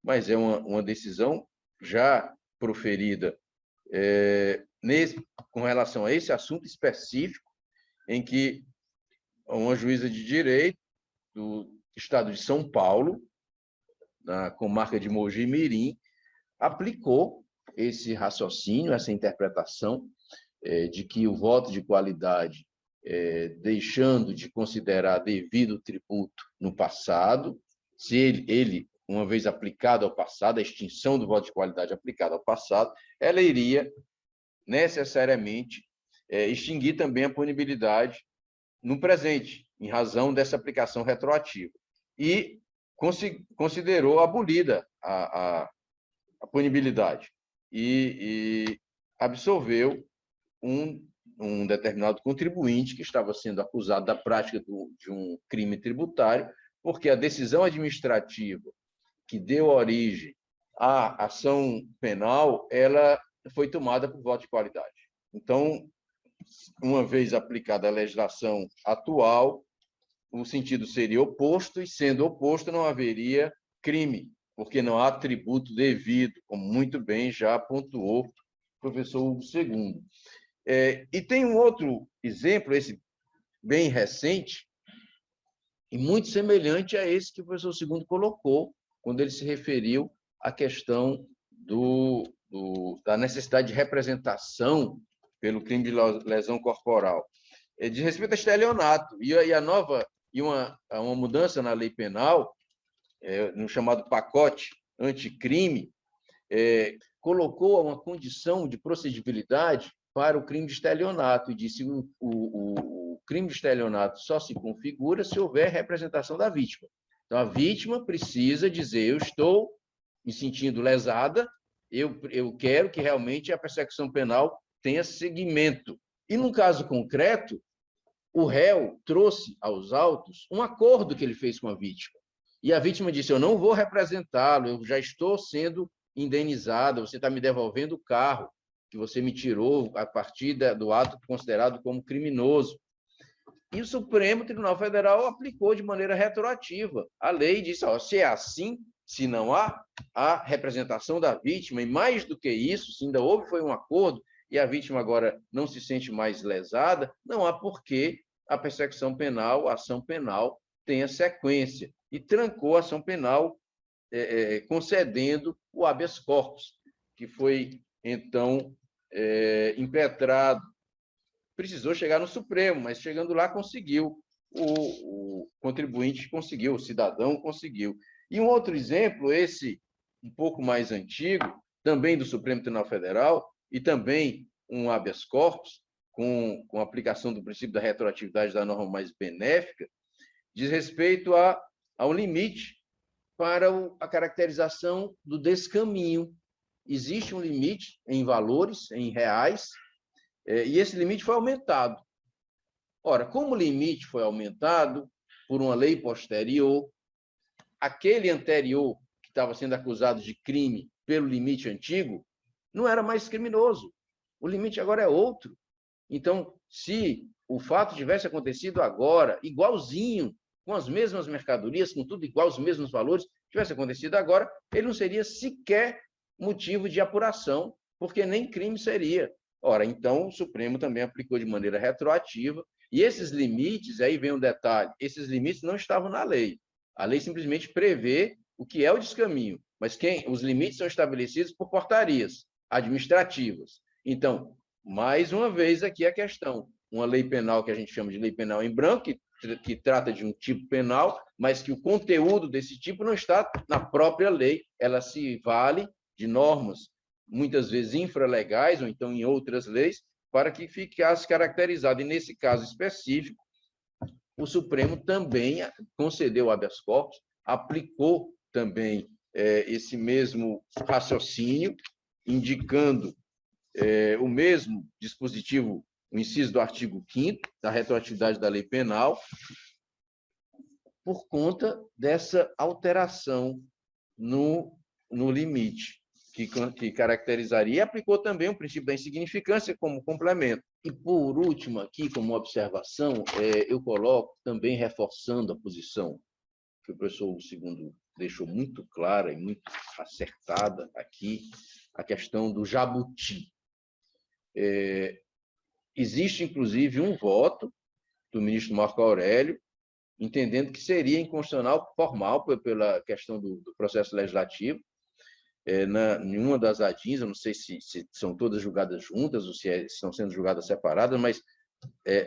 mas é uma decisão já proferida com relação a esse assunto específico, em que uma juíza de direito do estado de São Paulo, na comarca de Mogi-mirim, aplicou esse raciocínio, essa interpretação de que o voto de qualidade, deixando de considerar devido o tributo no passado, se ele, uma vez aplicado ao passado, a extinção do voto de qualidade aplicada ao passado, ela iria necessariamente extinguir também a punibilidade no presente, em razão dessa aplicação retroativa. E considerou abolida a punibilidade e absolveu um determinado contribuinte que estava sendo acusado da prática de um crime tributário, porque a decisão administrativa que deu origem à ação penal, ela foi tomada por voto de qualidade. Então, uma vez aplicada a legislação atual, o sentido seria oposto, e, sendo oposto, não haveria crime, porque não há tributo devido, como muito bem já pontuou o professor Hugo II. E tem um outro exemplo, esse bem recente, e muito semelhante a esse que o professor II colocou, quando ele se referiu à questão da necessidade de representação pelo crime de lesão corporal. Diz respeito a estelionato, e uma mudança na lei penal, no chamado pacote anticrime, colocou uma condição de procedibilidade para o crime de estelionato, e disse que o crime de estelionato só se configura se houver representação da vítima. Então, a vítima precisa dizer: eu estou me sentindo lesada, eu quero que realmente a persecução penal tenha seguimento. E, num caso concreto, o réu trouxe aos autos um acordo que ele fez com a vítima. E a vítima disse: eu não vou representá-lo, eu já estou sendo indenizada, você está me devolvendo o carro que você me tirou a partir do ato considerado como criminoso. E o Supremo Tribunal Federal aplicou de maneira retroativa a lei e disse: se é assim, se não há a representação da vítima, e mais do que isso, se ainda houve um acordo e a vítima agora não se sente mais lesada, não há porquê a persecução penal, a ação penal, tenha sequência. E trancou a ação penal, concedendo o habeas corpus, que foi, então, impetrado. Precisou chegar no Supremo, mas, chegando lá, conseguiu. O contribuinte conseguiu, o cidadão conseguiu. E um outro exemplo, esse um pouco mais antigo, também do Supremo Tribunal Federal, e também um habeas corpus, com a aplicação do princípio da retroatividade da norma mais benéfica, diz respeito ao limite para a caracterização do descaminho. Existe um limite em valores, em reais, e esse limite foi aumentado. Ora, como o limite foi aumentado por uma lei posterior, aquele anterior que estava sendo acusado de crime pelo limite antigo não era mais criminoso. O limite agora é outro. Então, se o fato tivesse acontecido agora, igualzinho, com as mesmas mercadorias, com tudo igual, os mesmos valores, tivesse acontecido agora, ele não seria sequer motivo de apuração, porque nem crime seria. Ora, então, o Supremo também aplicou de maneira retroativa, e esses limites, aí vem um detalhe, esses limites não estavam na lei. A lei simplesmente prevê o que é o descaminho, mas os limites são estabelecidos por portarias administrativas. Então, mais uma vez aqui a questão, uma lei penal que a gente chama de lei penal em branco, que trata de um tipo penal, mas que o conteúdo desse tipo não está na própria lei, ela se vale de normas, muitas vezes infralegais, ou então em outras leis, para que ficasse caracterizado. E nesse caso específico, o Supremo também concedeu habeas corpus, aplicou também esse mesmo raciocínio, indicando o mesmo dispositivo, o inciso do artigo 5º da retroatividade da lei penal, por conta dessa alteração no limite, que caracterizaria, e aplicou também o princípio da insignificância como complemento. E, por último, aqui, como observação, eu coloco também reforçando a posição que o professor Hugo II deixou muito clara e muito acertada aqui, a questão do jabuti. Existe, inclusive, um voto do ministro Marco Aurélio, entendendo que seria inconstitucional formal pela questão do processo legislativo, em uma das ADIs, eu não sei se são todas julgadas juntas ou se estão sendo julgadas separadas, mas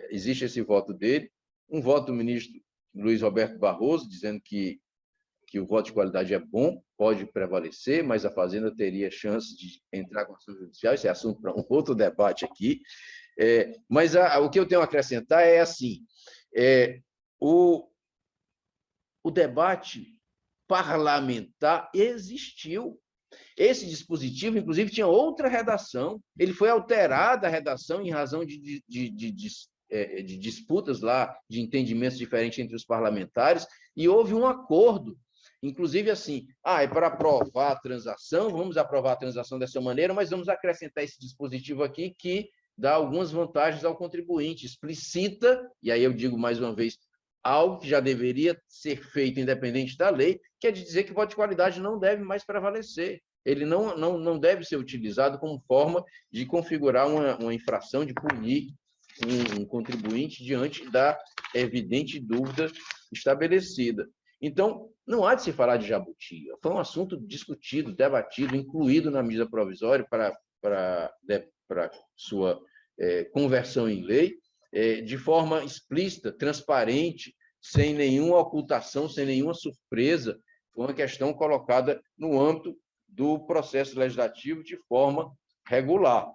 existe esse voto dele, um voto do ministro Luiz Roberto Barroso, dizendo que o voto de qualidade é bom, pode prevalecer, mas a Fazenda teria chance de entrar com ação judicial, esse é assunto para um outro debate aqui. Mas o que eu tenho a acrescentar é assim, o debate parlamentar existiu. Esse dispositivo, inclusive, tinha outra redação, ele foi alterada a redação em razão de disputas lá, de entendimentos diferentes entre os parlamentares, e houve um acordo, inclusive assim, é para aprovar a transação, vamos aprovar a transação dessa maneira, mas vamos acrescentar esse dispositivo aqui que dá algumas vantagens ao contribuinte, explicita, e aí eu digo mais uma vez, algo que já deveria ser feito independente da lei, que é de dizer que o voto de qualidade não deve mais prevalecer. Ele não deve ser utilizado como forma de configurar uma infração, de punir um contribuinte diante da evidente dúvida estabelecida. Então, não há de se falar de jabuti. Foi um assunto discutido, debatido, incluído na medida provisória para sua conversão em lei, de forma explícita, transparente, sem nenhuma ocultação, sem nenhuma surpresa. Foi uma questão colocada no âmbito do processo legislativo de forma regular.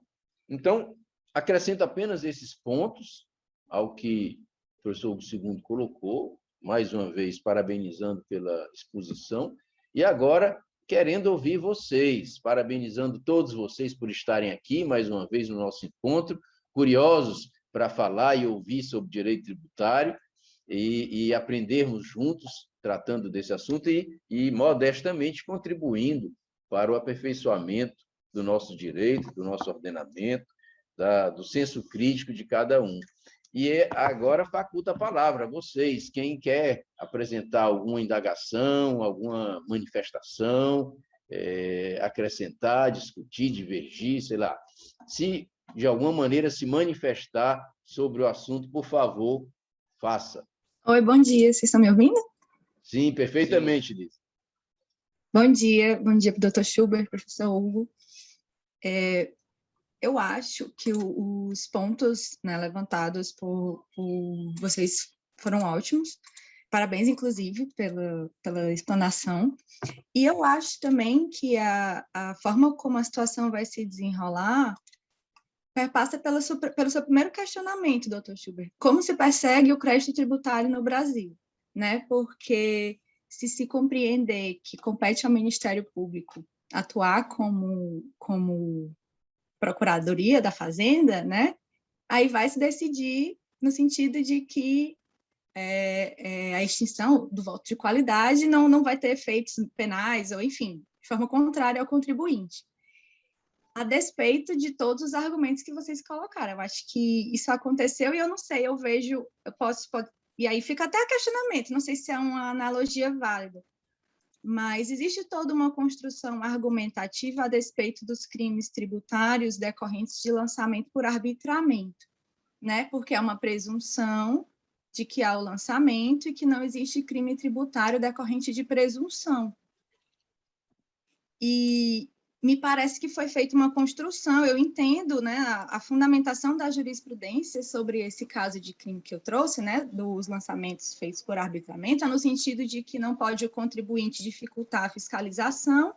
Então, acrescento apenas esses pontos ao que o professor Hugo II colocou, mais uma vez parabenizando pela exposição, e agora querendo ouvir vocês, parabenizando todos vocês por estarem aqui mais uma vez no nosso encontro, curiosos para falar e ouvir sobre direito tributário e aprendermos juntos tratando desse assunto e modestamente contribuindo para o aperfeiçoamento do nosso direito, do nosso ordenamento, do senso crítico de cada um. E agora faculta a palavra a vocês, quem quer apresentar alguma indagação, alguma manifestação, acrescentar, discutir, divergir, sei lá. Se de alguma maneira se manifestar sobre o assunto, por favor, faça. Oi, bom dia, vocês estão me ouvindo? Sim, perfeitamente, Liz. Bom dia para o Dr. Schubert, professor Hugo. Eu acho que os pontos, né, levantados por vocês foram ótimos. Parabéns, inclusive, pela explanação. E eu acho também que a forma como a situação vai se desenrolar passa pelo seu primeiro questionamento, doutor Schubert. Como se persegue o crédito tributário no Brasil? Né? Porque se compreender que compete ao Ministério Público atuar como Procuradoria da Fazenda, né? Aí vai se decidir no sentido de que a extinção do voto de qualidade não vai ter efeitos penais, ou enfim, de forma contrária ao contribuinte. a despeito de todos os argumentos que vocês colocaram. Eu acho que isso aconteceu e eu não sei, eu vejo, e aí fica até questionamento, não sei se é uma analogia válida, mas existe toda uma construção argumentativa a despeito dos crimes tributários decorrentes de lançamento por arbitramento, né? Porque é uma presunção de que há o lançamento e que não existe crime tributário decorrente de presunção. E me parece que foi feita uma construção, eu entendo, né, a fundamentação da jurisprudência sobre esse caso de crime que eu trouxe, né, dos lançamentos feitos por arbitramento, no sentido de que não pode o contribuinte dificultar a fiscalização,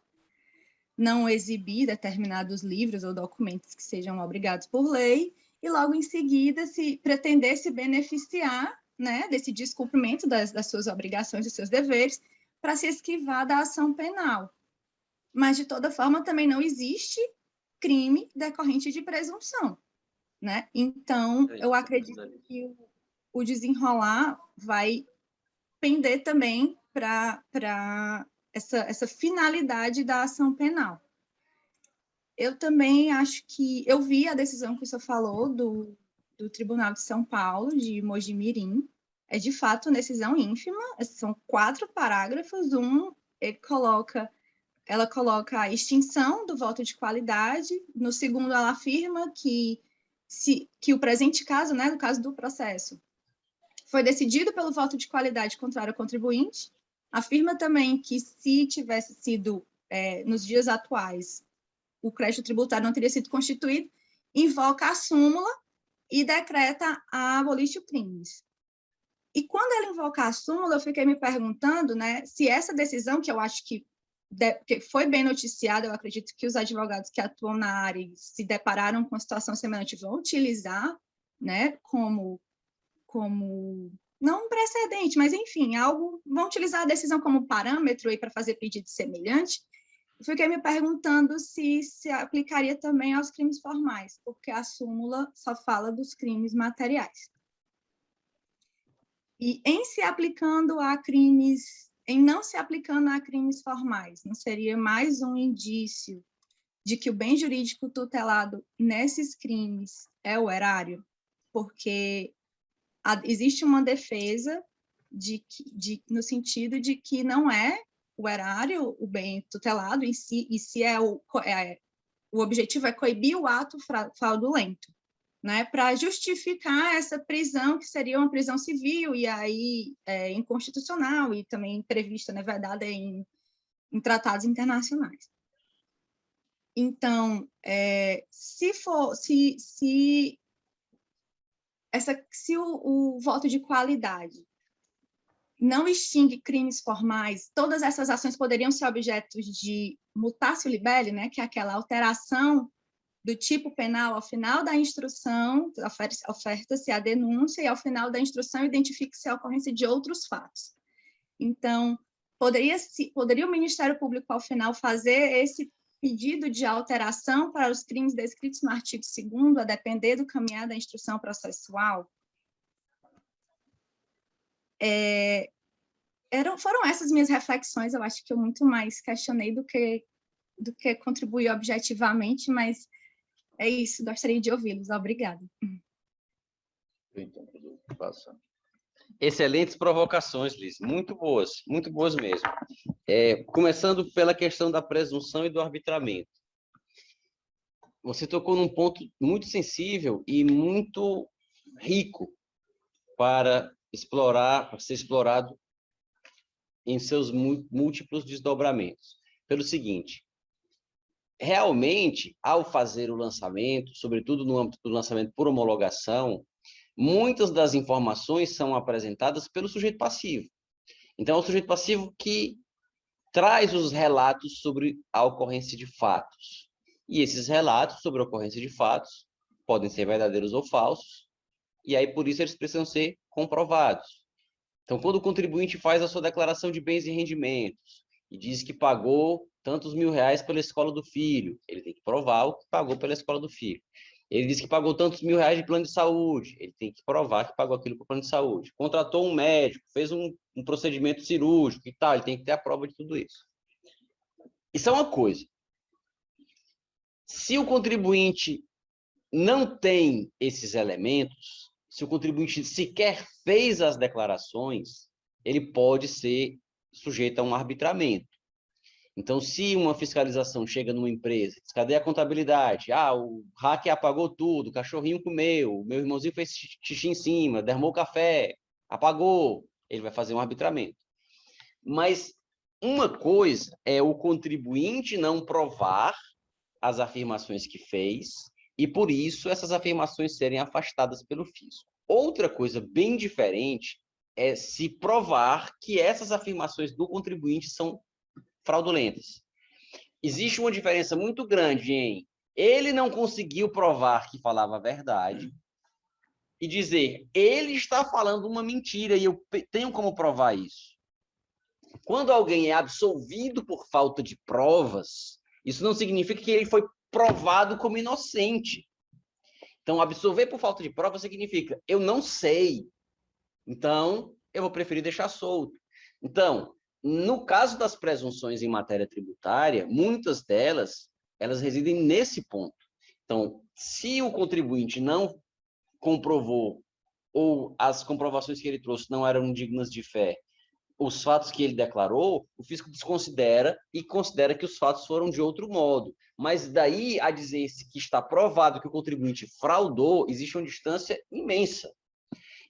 não exibir determinados livros ou documentos que sejam obrigados por lei, e logo em seguida se pretender se beneficiar, né, desse descumprimento das suas obrigações, dos seus deveres, para se esquivar da ação penal. Mas, de toda forma, também não existe crime decorrente de presunção, né? Então, eu acredito que o desenrolar vai pender também para essa finalidade da ação penal. Eu também acho que... Eu vi a decisão que o senhor falou do Tribunal de São Paulo, de Mogi-mirim. É, de fato, uma decisão ínfima. São 4 parágrafos. Ela coloca a extinção do voto de qualidade. No segundo, ela afirma que o presente caso, né, no caso do processo, foi decidido pelo voto de qualidade contrário ao contribuinte. Afirma também que, se tivesse sido, nos dias atuais, o crédito tributário não teria sido constituído, invoca a súmula e decreta a abolício crimes. E quando ela invoca a súmula, eu fiquei me perguntando, né, se essa decisão, que eu acho que foi bem noticiada, eu acredito que os advogados que atuam na área e se depararam com a situação semelhante vão utilizar, né, como não um precedente, mas, enfim, vão utilizar a decisão como parâmetro para fazer pedido semelhante. Eu fiquei me perguntando se aplicaria também aos crimes formais, porque a súmula só fala dos crimes materiais. E em não se aplicando a crimes formais, não seria mais um indício de que o bem jurídico tutelado nesses crimes é o erário? Porque existe uma defesa no sentido de que não é o erário o bem tutelado em si, e se o objetivo é coibir o ato fraudulento, né, para justificar essa prisão, que seria uma prisão civil, e aí inconstitucional, e também prevista, né, vedada em tratados internacionais. Então, se o voto de qualidade não extingue crimes formais, todas essas ações poderiam ser objetos de mutatio libelli, né, que é aquela alteração do tipo penal ao final da instrução, oferta-se a denúncia, e ao final da instrução identifica-se a ocorrência de outros fatos. Então, poderia o Ministério Público, ao final, fazer esse pedido de alteração para os crimes descritos no artigo 2º, a depender do caminhar da instrução processual? Foram essas minhas reflexões, eu acho que eu muito mais questionei do que contribuí objetivamente, mas é isso, gostaria de ouvi-los. Obrigada. Então, passa. Excelentes provocações, Liz, muito boas mesmo. Começando pela questão da presunção e do arbitramento. Você tocou num ponto muito sensível e muito rico para ser explorado em seus múltiplos desdobramentos. Pelo seguinte: realmente, ao fazer o lançamento, sobretudo no âmbito do lançamento por homologação, muitas das informações são apresentadas pelo sujeito passivo. Então, é o sujeito passivo que traz os relatos sobre a ocorrência de fatos. E esses relatos sobre a ocorrência de fatos podem ser verdadeiros ou falsos, e aí, por isso, eles precisam ser comprovados. Então, quando o contribuinte faz a sua declaração de bens e rendimentos e diz que pagou tantos R$1.000 pela escola do filho, ele tem que provar o que pagou pela escola do filho. Ele diz que pagou tantos R$1.000 de plano de saúde, ele tem que provar que pagou aquilo para o plano de saúde. Contratou um médico, fez um procedimento cirúrgico e tal, ele tem que ter a prova de tudo isso. Isso é uma coisa. Se o contribuinte não tem esses elementos, se o contribuinte sequer fez as declarações, ele pode ser sujeito a um arbitramento. Então, se uma fiscalização chega numa empresa, diz, cadê a contabilidade? Ah, o hacker apagou tudo, o cachorrinho comeu, o meu irmãozinho fez xixi em cima, derramou café, apagou. Ele vai fazer um arbitramento. Mas uma coisa é o contribuinte não provar as afirmações que fez e, por isso, essas afirmações serem afastadas pelo fisco. Outra coisa bem diferente é se provar que essas afirmações do contribuinte são fraudulentas. Existe uma diferença muito grande em ele não conseguiu provar que falava a verdade e dizer, ele está falando uma mentira e eu tenho como provar isso. Quando alguém é absolvido por falta de provas, isso não significa que ele foi provado como inocente. Então, absolver por falta de prova significa, eu não sei, então eu vou preferir deixar solto. Então, no caso das presunções em matéria tributária, muitas delas, elas residem nesse ponto. Então, se o contribuinte não comprovou ou as comprovações que ele trouxe não eram dignas de fé, os fatos que ele declarou, o fisco desconsidera e considera que os fatos foram de outro modo. Mas daí a dizer que está provado que o contribuinte fraudou, existe uma distância imensa.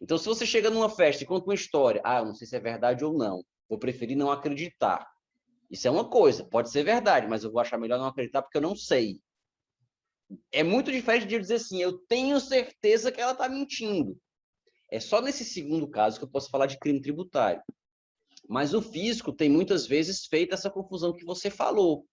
Então, se você chega numa festa e conta uma história, eu não sei se é verdade ou não, vou preferir não acreditar. Isso é uma coisa, pode ser verdade, mas eu vou achar melhor não acreditar porque eu não sei. É muito diferente de eu dizer assim, eu tenho certeza que ela está mentindo. É só nesse segundo caso que eu posso falar de crime tributário. Mas o fisco tem muitas vezes feito essa confusão que você falou.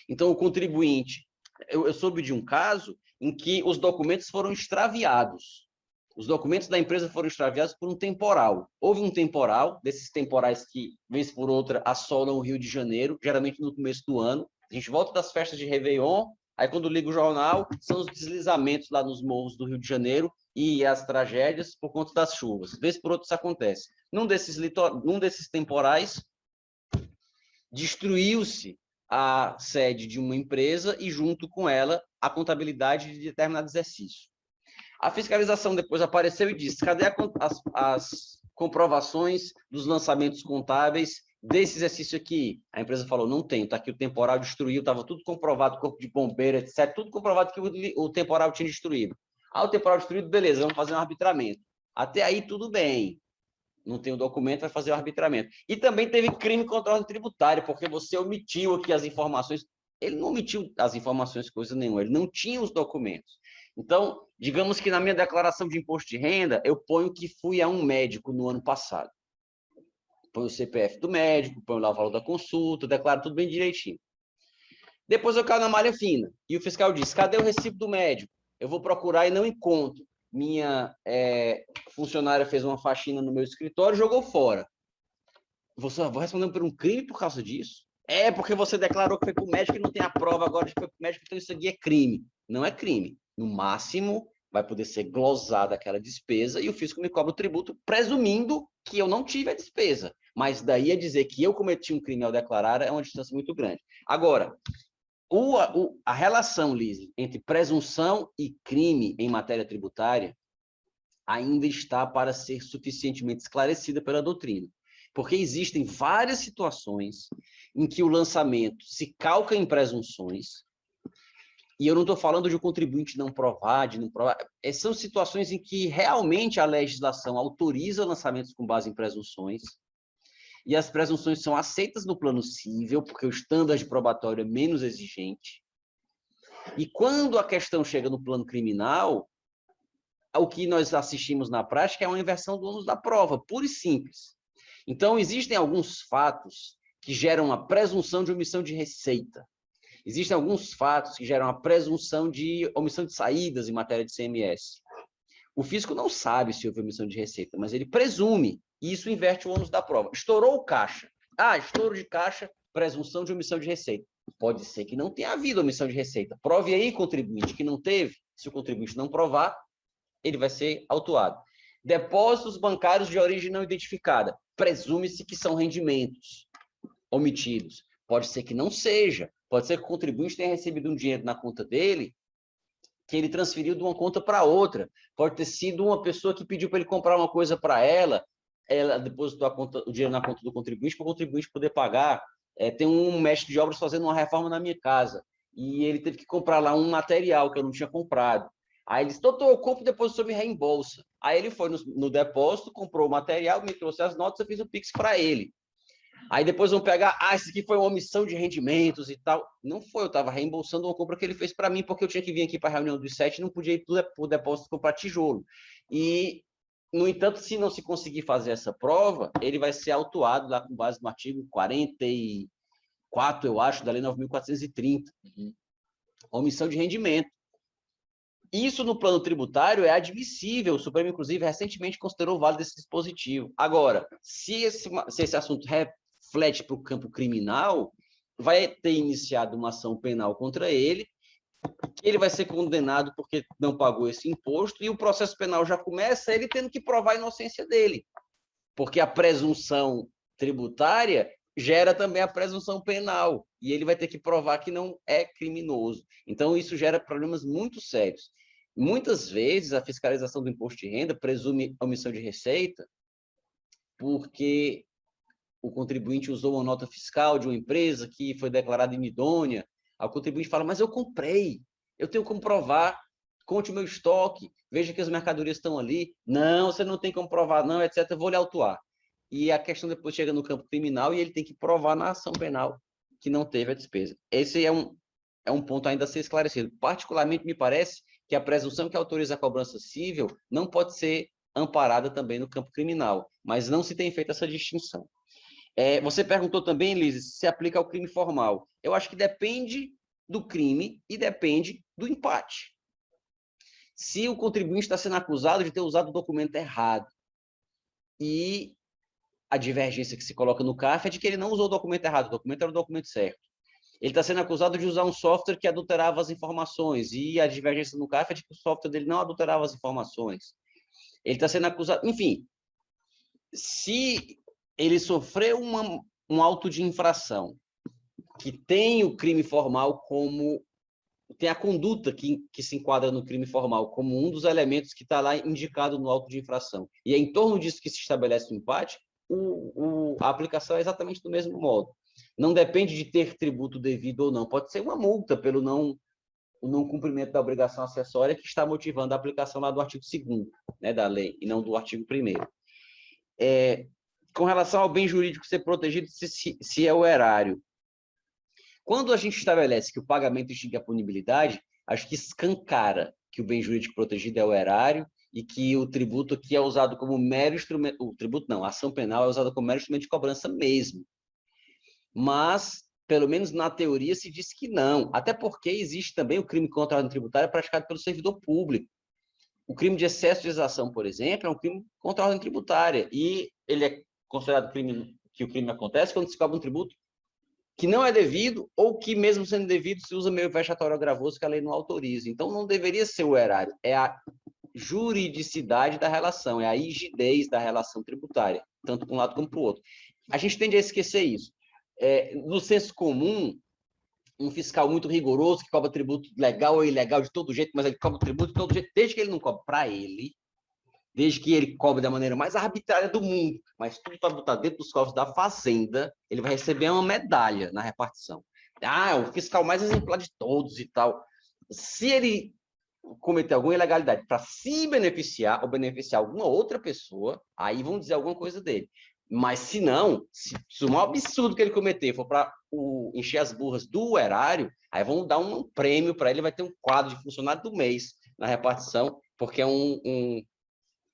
Então, o contribuinte... Eu soube de um caso em que os documentos foram extraviados. Os documentos da empresa foram extraviados por um temporal. Houve um temporal, desses temporais que, vez por outra, assolam o Rio de Janeiro, geralmente no começo do ano. A gente volta das festas de Réveillon, aí quando liga o jornal, são os deslizamentos lá nos morros do Rio de Janeiro e as tragédias por conta das chuvas. Vez por outra isso acontece. Num desses temporais, destruiu-se a sede de uma empresa e, junto com ela, a contabilidade de determinado exercício. A fiscalização depois apareceu e disse, cadê as comprovações dos lançamentos contábeis desse exercício aqui? A empresa falou, não tem, está aqui o temporal destruiu, estava tudo comprovado, corpo de bombeiro, etc., tudo comprovado que o temporal tinha destruído. O temporal destruído, beleza, vamos fazer um arbitramento. Até aí, tudo bem. Não tem o documento, vai fazer o arbitramento. E também teve crime contra a ordem tributária, porque você omitiu aqui as informações. Ele não omitiu as informações, coisa nenhuma, ele não tinha os documentos. Então, digamos que na minha declaração de imposto de renda, eu ponho que fui a um médico no ano passado. Ponho o CPF do médico, ponho lá o valor da consulta, declaro tudo bem direitinho. Depois eu caio na malha fina, e o fiscal diz, cadê o recibo do médico? Eu vou procurar e não encontro. Minha funcionária fez uma faxina no meu escritório e jogou fora. Vou responder por um crime por causa disso? É porque você declarou que foi para o médico e não tem a prova agora de que foi para o médico, então isso aqui é crime. Não é crime. No máximo, vai poder ser glosada aquela despesa e o fisco me cobra o tributo, presumindo que eu não tive a despesa. Mas daí a dizer que eu cometi um crime ao declarar é uma distância muito grande. Agora, a relação, Lise, entre presunção e crime em matéria tributária ainda está para ser suficientemente esclarecida pela doutrina. Porque existem várias situações em que o lançamento se calca em presunções, e eu não estou falando de um contribuinte não provar, de não provar, são situações em que realmente a legislação autoriza lançamentos com base em presunções, e as presunções são aceitas no plano cível, porque o estándar probatório é menos exigente. E quando a questão chega no plano criminal, o que nós assistimos na prática é uma inversão do ônus da prova, pura e simples. Então, existem alguns fatos que geram a presunção de omissão de receita. Existem alguns fatos que geram a presunção de omissão de saídas em matéria de CMS. O fisco não sabe se houve omissão de receita, mas ele presume, e isso inverte o ônus da prova. Estourou o caixa. Estouro de caixa, presunção de omissão de receita. Pode ser que não tenha havido omissão de receita. Prove aí, contribuinte, que não teve. Se o contribuinte não provar, ele vai ser autuado. Depósitos bancários de origem não identificada. Presume-se que são rendimentos omitidos. Pode ser que não seja. Pode ser que o contribuinte tenha recebido um dinheiro na conta dele que ele transferiu de uma conta para outra. Pode ter sido uma pessoa que pediu para ele comprar uma coisa para ela depositou o dinheiro na conta do contribuinte para o contribuinte poder pagar. Tem um mestre de obras fazendo uma reforma na minha casa e ele teve que comprar lá um material que eu não tinha comprado. Aí ele disse, doutor, eu compro, depois o senhor me reembolsa. Aí ele foi no depósito, comprou o material, me trouxe as notas, eu fiz o Pix para ele. Aí depois vão pegar, isso aqui foi uma omissão de rendimentos e tal. Não foi, eu estava reembolsando uma compra que ele fez para mim, porque eu tinha que vir aqui para a reunião dos 7 e não podia ir para o depósito comprar tijolo. E, no entanto, se não se conseguir fazer essa prova, ele vai ser autuado lá com base no artigo 44, eu acho, da Lei 9.430. Omissão de rendimento. Isso no plano tributário é admissível, o Supremo, inclusive, recentemente considerou válido esse dispositivo. Agora, se esse assunto reflete para o campo criminal, vai ter iniciado uma ação penal contra ele, ele vai ser condenado porque não pagou esse imposto, e o processo penal já começa ele tendo que provar a inocência dele, porque a presunção tributária gera também a presunção penal, e ele vai ter que provar que não é criminoso. Então, isso gera problemas muito sérios. Muitas vezes, a fiscalização do imposto de renda presume omissão de receita porque o contribuinte usou uma nota fiscal de uma empresa que foi declarada inidônea. Aí o contribuinte fala, mas eu comprei, eu tenho como provar, conte o meu estoque, veja que as mercadorias estão ali. Não, você não tem como provar não, etc. Eu vou lhe autuar. E a questão depois chega no campo criminal e ele tem que provar na ação penal que não teve a despesa. Esse é um ponto ainda a ser esclarecido. Particularmente, me parece que a presunção que autoriza a cobrança civil não pode ser amparada também no campo criminal, mas não se tem feito essa distinção. Você perguntou também, Liz, se aplica ao crime formal. Eu acho que depende do crime e depende do empate. Se o contribuinte está sendo acusado de ter usado o documento errado e a divergência que se coloca no CARF é de que ele não usou o documento errado, o documento era o documento certo. Ele está sendo acusado de usar um software que adulterava as informações, e a divergência no CARF é de que o software dele não adulterava as informações. Ele está sendo acusado... Enfim, se ele sofreu um auto de infração que tem o crime formal como... tem a conduta que se enquadra no crime formal como um dos elementos que está lá indicado no auto de infração, e é em torno disso que se estabelece o empate, a aplicação é exatamente do mesmo modo. Não depende de ter tributo devido ou não. Pode ser uma multa pelo o não cumprimento da obrigação acessória que está motivando a aplicação lá do artigo 2º, né, da lei, e não do artigo 1º. Com relação ao bem jurídico ser protegido, se é o erário. Quando a gente estabelece que o pagamento extingue a punibilidade, acho que escancara que o bem jurídico protegido é o erário e que o tributo aqui é usado como mero instrumento... O tributo não, a ação penal é usada como mero instrumento de cobrança mesmo. Mas, pelo menos na teoria, se diz que não. Até porque existe também o crime contra a ordem tributária praticado pelo servidor público. O crime de excesso de exação, por exemplo, é um crime contra a ordem tributária. E ele é considerado crime, que o crime acontece quando se cobra um tributo que não é devido, ou que, mesmo sendo devido, se usa meio vexatório ou gravoso que a lei não autoriza. Então, não deveria ser o erário. É a juridicidade da relação, é a rigidez da relação tributária, tanto para um lado como para o outro. A gente tende a esquecer isso. No senso comum, um fiscal muito rigoroso que cobra tributo legal ou ilegal de todo jeito, mas ele cobra tributo de todo jeito, desde que ele não cobre para ele, desde que ele cobre da maneira mais arbitrária do mundo, mas tudo para botar dentro dos cofres da fazenda, ele vai receber uma medalha na repartição. É o fiscal mais exemplar de todos e tal. Se ele cometer alguma ilegalidade para se beneficiar ou beneficiar alguma outra pessoa, aí vão dizer alguma coisa dele. Mas se não, se o maior absurdo que ele cometer for para encher as burras do erário, aí vão dar um prêmio para ele, vai ter um quadro de funcionário do mês na repartição, porque é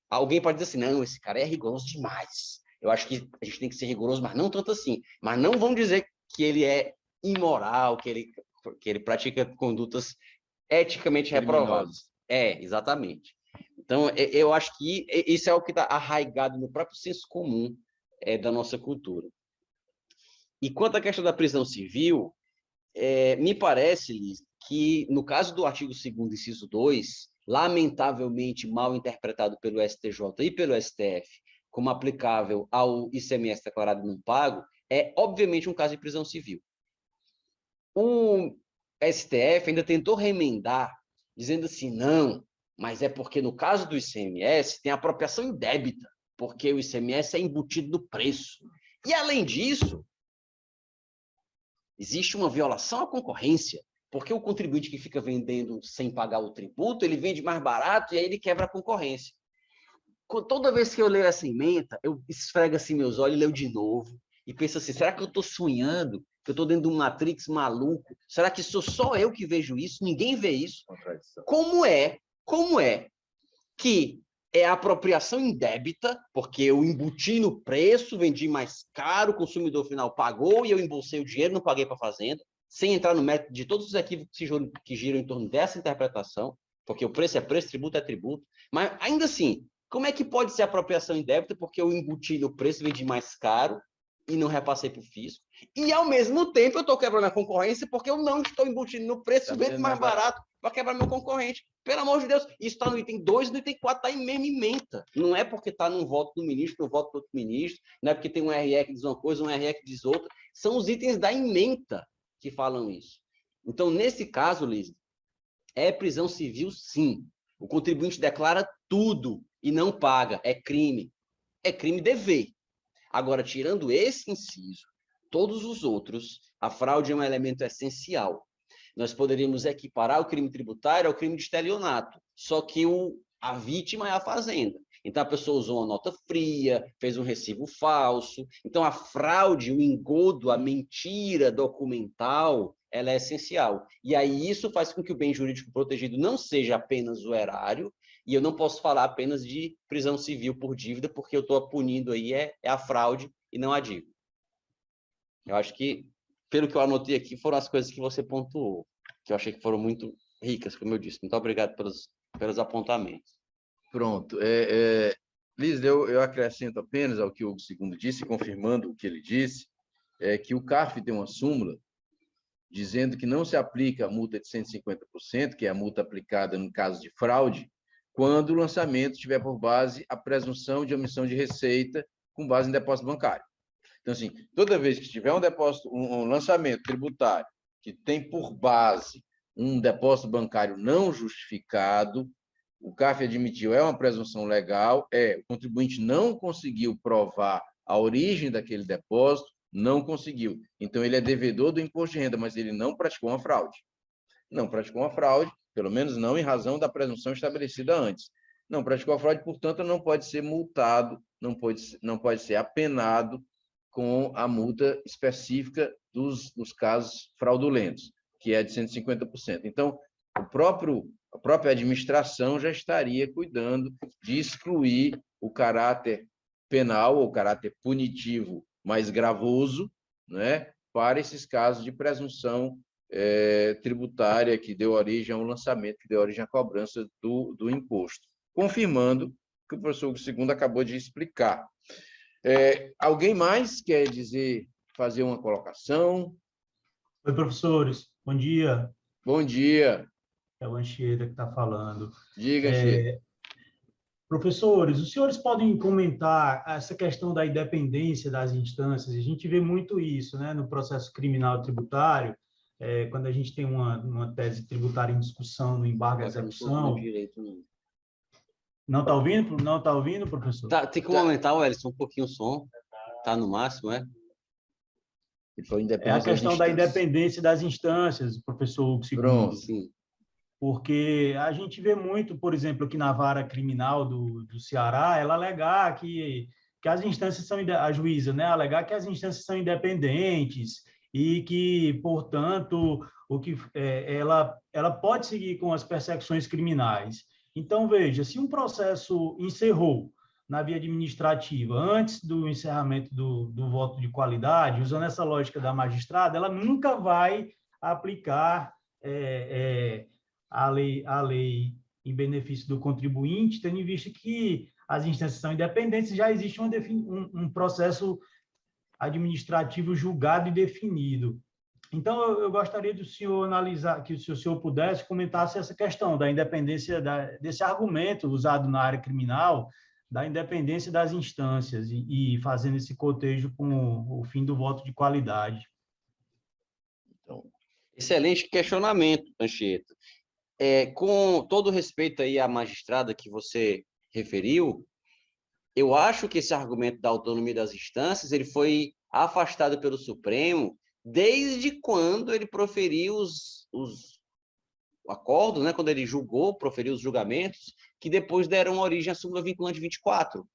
alguém pode dizer assim, não, esse cara é rigoroso demais. Eu acho que a gente tem que ser rigoroso, mas não tanto assim. Mas não vão dizer que ele é imoral, que ele pratica condutas eticamente reprovadas. Exatamente. Então, eu acho que isso é o que está arraigado no próprio senso comum da nossa cultura. E quanto à questão da prisão civil, me parece, Liz, que no caso do artigo 2º, inciso 2, lamentavelmente mal interpretado pelo STJ e pelo STF, como aplicável ao ICMS declarado não pago, é obviamente um caso de prisão civil. O STF ainda tentou remendar, dizendo assim, não, mas é porque no caso do ICMS tem apropriação indébita, porque o ICMS é embutido no preço. E, além disso, existe uma violação à concorrência, porque o contribuinte que fica vendendo sem pagar o tributo, ele vende mais barato e aí ele quebra a concorrência. Toda vez que eu leio essa ementa, eu esfrego assim meus olhos e leio de novo, e penso assim, será que eu estou sonhando? Que eu estou dentro de um Matrix maluco? Será que sou só eu que vejo isso? Ninguém vê isso? Como é que é a apropriação indébita, porque eu embuti no preço, vendi mais caro, o consumidor final pagou e eu embolsei o dinheiro, não paguei para a fazenda, sem entrar no mérito de todos os equívocos que giram em torno dessa interpretação, porque o preço é preço, tributo é tributo, mas ainda assim, como é que pode ser apropriação indébita porque eu embuti no preço, vendi mais caro e não repassei para o fisco? E, ao mesmo tempo, eu estou quebrando a concorrência porque eu não estou embutindo no preço, vendo mais barato para quebrar meu concorrente. Pelo amor de Deus, isso está no item 2 e no item 4 está em mesma ementa. Não é porque está num voto do ministro, no voto do outro ministro, não é porque tem um RE que diz uma coisa, um RE que diz outra. São os itens da ementa que falam isso. Então, nesse caso, Liz, é prisão civil, sim. O contribuinte declara tudo e não paga. É crime. É crime dever. Agora, tirando esse inciso, todos os outros, a fraude é um elemento essencial. Nós poderíamos equiparar o crime tributário ao crime de estelionato, só que a vítima é a fazenda. Então, a pessoa usou uma nota fria, fez um recibo falso. Então, a fraude, o engodo, a mentira documental, ela é essencial. E aí isso faz com que o bem jurídico protegido não seja apenas o erário, e eu não posso falar apenas de prisão civil por dívida, porque eu estou punindo aí a fraude e não a dívida. Eu acho que, pelo que eu anotei aqui, foram as coisas que você pontuou, que eu achei que foram muito ricas, como eu disse. Muito obrigado pelos apontamentos. Pronto. Liz, eu acrescento apenas ao que o Hugo II disse, confirmando o que ele disse, que o CARF tem uma súmula dizendo que não se aplica a multa de 150%, que é a multa aplicada no caso de fraude, quando o lançamento tiver por base a presunção de omissão de receita com base em depósito bancário. Então, assim, toda vez que tiver um lançamento tributário que tem por base um depósito bancário não justificado, o CARF admitiu, é uma presunção legal, o contribuinte não conseguiu provar a origem daquele depósito, não conseguiu. Então, ele é devedor do imposto de renda, mas ele não praticou uma fraude. Não praticou uma fraude, pelo menos não em razão da presunção estabelecida antes. Não praticou a fraude, portanto, não pode ser multado, não pode ser apenado com a multa específica dos casos fraudulentos, que é de 150%. Então, a própria administração já estaria cuidando de excluir o caráter penal ou caráter punitivo mais gravoso, né, para esses casos de presunção tributária que deu origem a um lançamento, que deu origem à cobrança do imposto, confirmando o que o professor II acabou de explicar. Alguém mais quer fazer uma colocação? Oi, professores. Bom dia. Bom dia. É o Anchieta que está falando. Diga, Anchieta. Professores, os senhores podem comentar essa questão da independência das instâncias? A gente vê muito isso, né, no processo criminal tributário, quando a gente tem uma tese tributária em discussão no embargo à execução. Não está ouvindo? Não está ouvindo, professor? Tem que aumentar, Wellington, um pouquinho o som. Está no máximo, é? É a questão da independência das instâncias, professor Hugo II. Pronto, sim. Porque a gente vê muito, por exemplo, aqui na vara criminal do Ceará, ela alegar que as instâncias são, a juíza, né, alegar que as instâncias são independentes e que, portanto, ela pode seguir com as persecuções criminais. Então, veja, se um processo encerrou na via administrativa antes do encerramento do voto de qualidade, usando essa lógica da magistrada, ela nunca vai aplicar a lei em benefício do contribuinte, tendo em vista que as instâncias são independentes, já existe um processo administrativo julgado e definido. Então, eu gostaria do senhor analisar, que se o senhor pudesse, comentasse essa questão da independência, desse argumento usado na área criminal, da independência das instâncias e fazendo esse cotejo com o fim do voto de qualidade. Então, Excelente questionamento, Anchieta. Com todo respeito aí à magistrada que você referiu, eu acho que esse argumento da autonomia das instâncias ele foi afastado pelo Supremo desde quando ele proferiu os acordos, né, quando ele proferiu os julgamentos, que depois deram origem à súmula vinculante 24.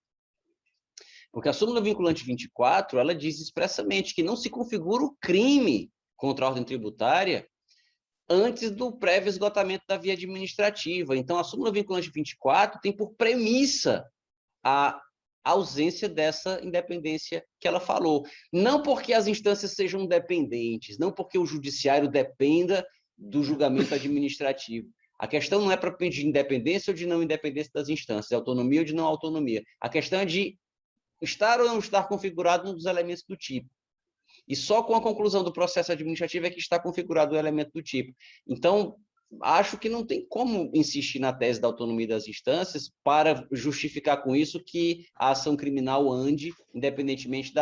Porque a súmula vinculante 24, ela diz expressamente que não se configura o crime contra a ordem tributária antes do prévio esgotamento da via administrativa. Então, a súmula vinculante 24 tem por premissa a ausência dessa independência que ela falou. Não porque as instâncias sejam dependentes, não porque o judiciário dependa do julgamento administrativo. A questão não é para pedir independência ou de não independência das instâncias, autonomia ou de não autonomia. A questão é de estar ou não estar configurado um dos elementos do tipo. E só com a conclusão do processo administrativo é que está configurado o elemento do tipo. Então, acho que não tem como insistir na tese da autonomia das instâncias para justificar com isso que a ação criminal ande independentemente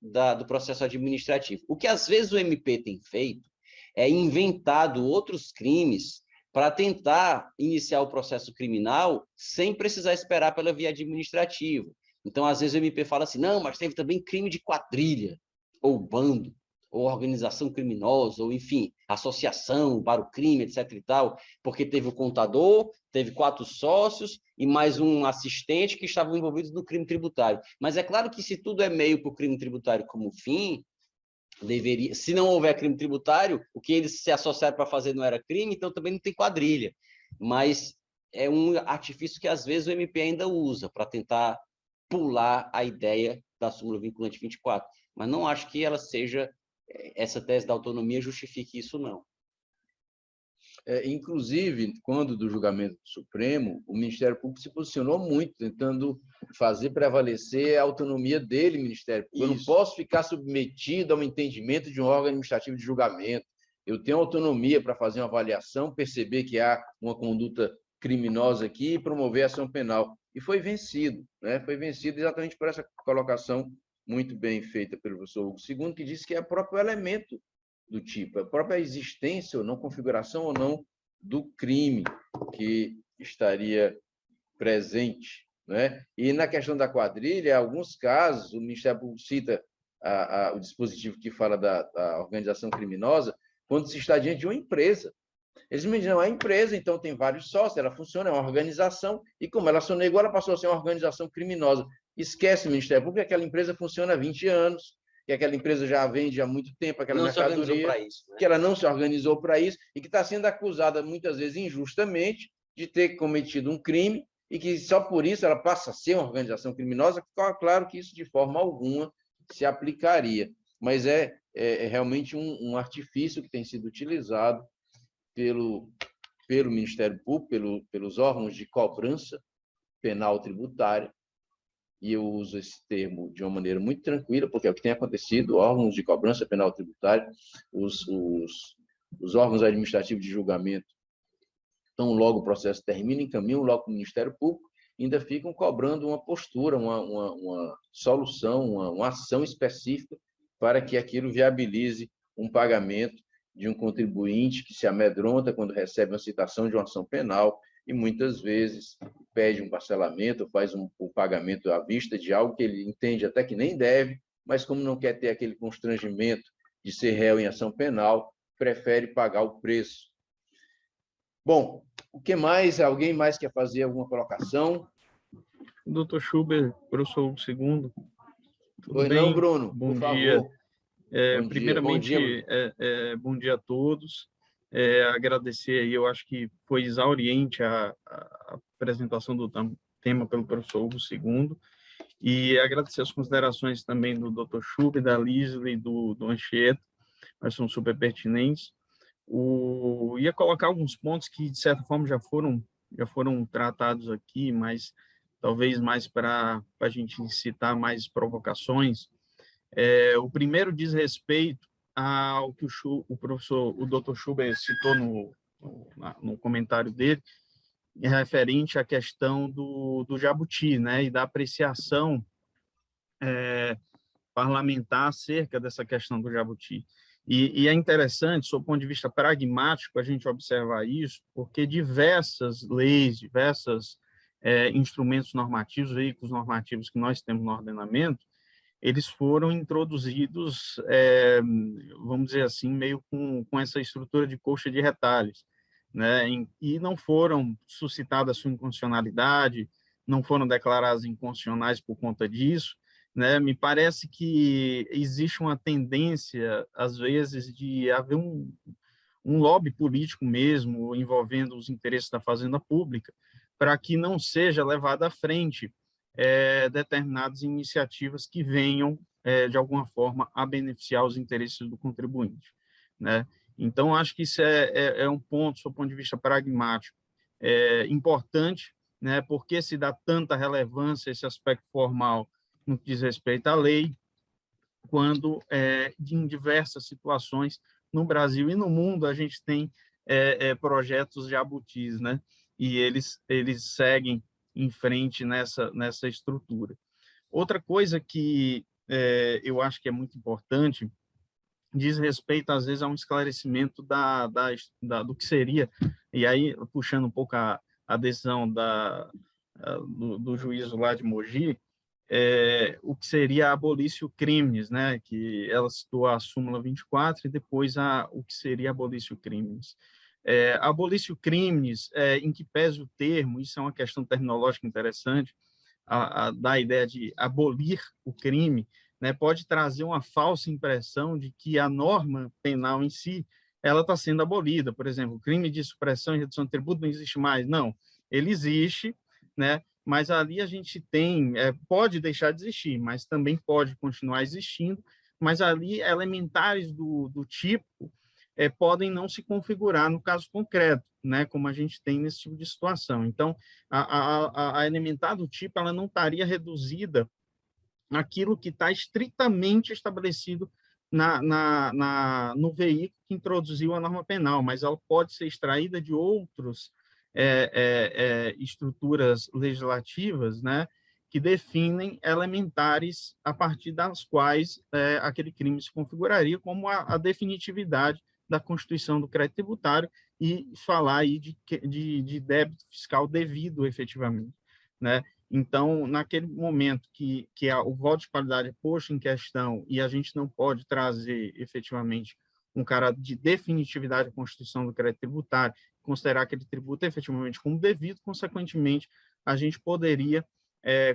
do processo administrativo. O que às vezes o MP tem feito é inventado outros crimes para tentar iniciar o processo criminal sem precisar esperar pela via administrativa. Então, às vezes o MP fala assim, não, mas teve também crime de quadrilha, ou bando, ou organização criminosa, ou, enfim, associação para o crime, etc. e tal, porque teve o contador, teve 4 sócios e mais um assistente que estavam envolvidos no crime tributário. Mas é claro que se tudo é meio para o crime tributário como fim, se não houver crime tributário, o que eles se associaram para fazer não era crime, então também não tem quadrilha. Mas é um artifício que, às vezes, o MP ainda usa para tentar pular a ideia da súmula vinculante 24. Mas não acho que ela seja, essa tese da autonomia justifique isso, não. Inclusive, quando do julgamento do Supremo, o Ministério Público se posicionou muito, tentando fazer prevalecer a autonomia dele, Ministério Público. Eu não posso ficar submetido a um entendimento de um órgão administrativo de julgamento. Eu tenho autonomia para fazer uma avaliação, perceber que há uma conduta criminosa aqui e promover a ação penal. E foi vencido, né? Foi vencido exatamente por essa colocação muito bem feita pelo professor Hugo II, que disse que é o próprio elemento do tipo, a própria existência ou não, configuração ou não do crime que estaria presente, né? E na questão da quadrilha, em alguns casos, o Ministério Público cita o dispositivo que fala da organização criminosa, quando se está diante de uma empresa. Eles me dizem, não é empresa, então tem vários sócios, ela funciona, é uma organização, e como ela sonegou, ela passou a ser uma organização criminosa. Esquece o Ministério Público, aquela empresa funciona há 20 anos, que aquela empresa já vende há muito tempo aquela mercadoria, isso, né? Que ela não se organizou para isso e que está sendo acusada, muitas vezes injustamente, de ter cometido um crime e que só por isso ela passa a ser uma organização criminosa. Claro que isso de forma alguma se aplicaria, mas é realmente um artifício que tem sido utilizado pelo Ministério Público, pelos órgãos de cobrança penal tributária, e eu uso esse termo de uma maneira muito tranquila, porque é o que tem acontecido, órgãos de cobrança penal tributária, os órgãos administrativos de julgamento, então logo o processo termina, encaminham logo para o Ministério Público, ainda ficam cobrando uma postura, uma solução, uma ação específica para que aquilo viabilize um pagamento de um contribuinte que se amedronta quando recebe uma citação de uma ação penal e muitas vezes pede um parcelamento, faz o pagamento à vista de algo que ele entende até que nem deve, mas como não quer ter aquele constrangimento de ser réu em ação penal, prefere pagar o preço. Bom, o que mais? Alguém mais quer fazer alguma colocação? Dr. Schubert, professor II. Pois não, Bruno, bom por dia. favor. Primeiramente, bom dia a todos. Agradecer aí, eu acho que foi exauriente a apresentação do tema pelo professor Hugo II, e agradecer as considerações também do Dr. Schubert, da Lisle e do Anchieta, mas são super pertinentes. Ia colocar alguns pontos que, de certa forma, já foram tratados aqui, mas talvez mais para a gente citar mais provocações. O primeiro diz respeito ao que o Dr. Schubert citou no comentário dele, referente à questão do jabuti, né, e da apreciação parlamentar acerca dessa questão do jabuti. E é interessante, sob o ponto de vista pragmático, a gente observar isso, porque diversas leis, diversos instrumentos normativos, veículos normativos que nós temos no ordenamento, eles foram introduzidos, vamos dizer assim, meio com essa estrutura de coxa de retalhos, né? E não foram suscitadas sua inconstitucionalidade, não foram declaradas inconstitucionais por conta disso, né? Me parece que existe uma tendência, às vezes, de haver um lobby político mesmo, envolvendo os interesses da fazenda pública, para que não seja levada à frente determinadas iniciativas que venham, de alguma forma, a beneficiar os interesses do contribuinte, né? Então, acho que isso é um ponto, do ponto de vista pragmático, importante, né? Porque se dá tanta relevância a esse aspecto formal no que diz respeito à lei, quando, em diversas situações, no Brasil e no mundo, a gente tem projetos jabutis, né? E eles seguem em frente nessa estrutura. Outra coisa que eu acho que é muito importante diz respeito, às vezes, a um esclarecimento do que seria, e aí, puxando um pouco a decisão do juízo lá de Mogi, o que seria a abolício crimes, né? Que ela citou a súmula 24 e depois o que seria abolício crimes. Abolício crimes, em que pese o termo, isso é uma questão terminológica interessante, da ideia de abolir o crime, né, pode trazer uma falsa impressão de que a norma penal em si ela está sendo abolida. Por exemplo, o crime de supressão e redução de tributo não existe mais. Não, ele existe, né? Mas ali a gente tem, pode deixar de existir, mas também pode continuar existindo, mas ali elementares do tipo podem não se configurar no caso concreto, né, como a gente tem nesse tipo de situação. Então, a elementar do tipo ela não estaria reduzida àquilo que está estritamente estabelecido no veículo que introduziu a norma penal, mas ela pode ser extraída de outros estruturas legislativas, né, que definem elementares a partir das quais aquele crime se configuraria como a definitividade da constituição do crédito tributário e falar aí de débito fiscal devido efetivamente, né? Então, naquele momento que o voto de qualidade é posto em questão e a gente não pode trazer efetivamente um caráter de definitividade da constituição do crédito tributário, considerar aquele tributo efetivamente como devido, consequentemente, a gente poderia,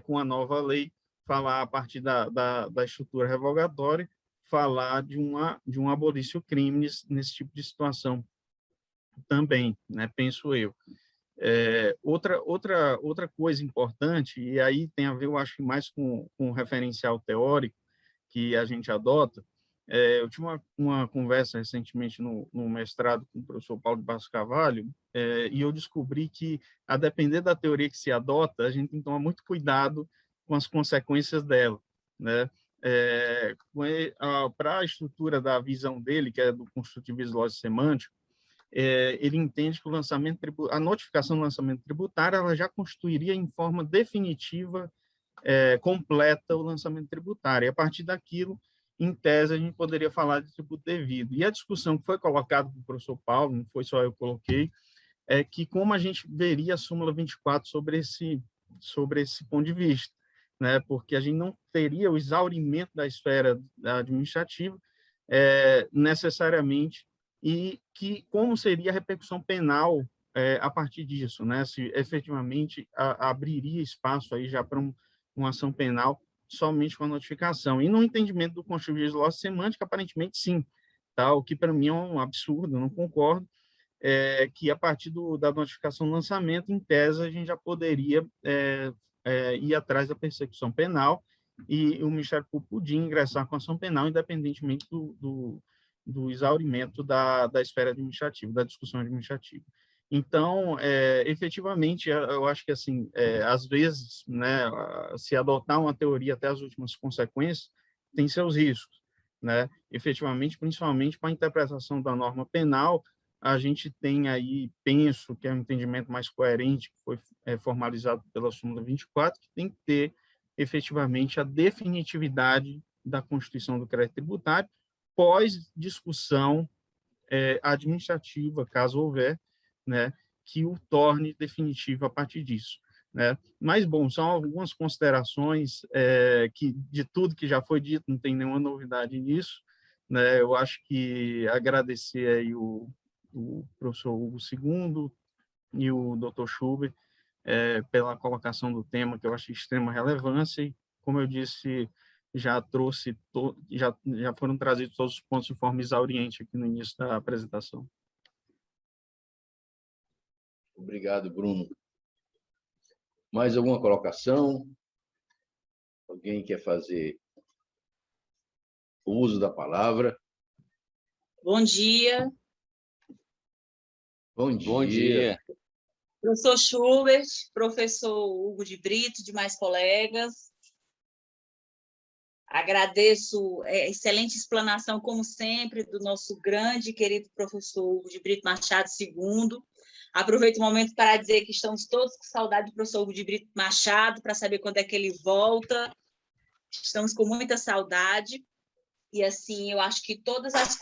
com a nova lei, falar a partir da estrutura revogatória, falar de um abolício crimes nesse tipo de situação também, né, penso eu. Outra coisa importante, e aí tem a ver, eu acho, mais com o referencial teórico que a gente adota. Eu tive uma conversa recentemente no mestrado com o professor Paulo de Barros Carvalho, e eu descobri que, a depender da teoria que se adota, a gente tem que tomar muito cuidado com as consequências dela, né? Para a estrutura da visão dele, que é do construtivismo lógico-semântico, ele entende que a notificação do lançamento tributário ela já constituiria em forma definitiva, completa, o lançamento tributário. E a partir daquilo, em tese, a gente poderia falar de tributo devido. E a discussão que foi colocada pelo professor Paulo, não foi só eu que coloquei, é que como a gente veria a súmula 24 sobre esse ponto de vista, né? Porque a gente não teria o exaurimento da esfera administrativa necessariamente, e que como seria a repercussão penal a partir disso, né? Se efetivamente abriria espaço aí já para uma ação penal somente com a notificação. E no entendimento do Constitucional lógico-semântico, aparentemente sim, tá? O que para mim é um absurdo, não concordo, que a partir da notificação do lançamento, em tese, a gente já poderia ir atrás da persecução penal e o Ministério Público podia ingressar com ação penal, independentemente do exaurimento da esfera administrativa, da discussão administrativa. Então, efetivamente, eu acho que, assim, às vezes, né, se adotar uma teoria até as últimas consequências, tem seus riscos, né? Efetivamente, principalmente para a interpretação da norma penal, a gente tem aí, penso que é um entendimento mais coerente, que foi formalizado pela súmula 24, que tem que ter, efetivamente, a definitividade da constituição do crédito tributário, pós-discussão administrativa, caso houver, né, que o torne definitivo a partir disso, né? Mas, bom, são algumas considerações que, de tudo que já foi dito, não tem nenhuma novidade nisso, né? Eu acho que agradecer aí o professor Hugo II e o Dr. Schubert pela colocação do tema, que eu acho de extrema relevância, e, como eu disse, já foram trazidos todos os pontos de forma exauriente aqui no início da apresentação. Obrigado, Bruno. Mais alguma colocação? Alguém quer fazer o uso da palavra? Bom dia. Bom dia. Bom dia. Professor Schubert, professor Hugo de Brito, demais colegas. Agradeço a excelente explanação, como sempre, do nosso grande e querido professor Hugo de Brito Machado II. Aproveito o momento para dizer que estamos todos com saudade do professor Hugo de Brito Machado, para saber quando é que ele volta. Estamos com muita saudade. E, assim, eu acho que todas as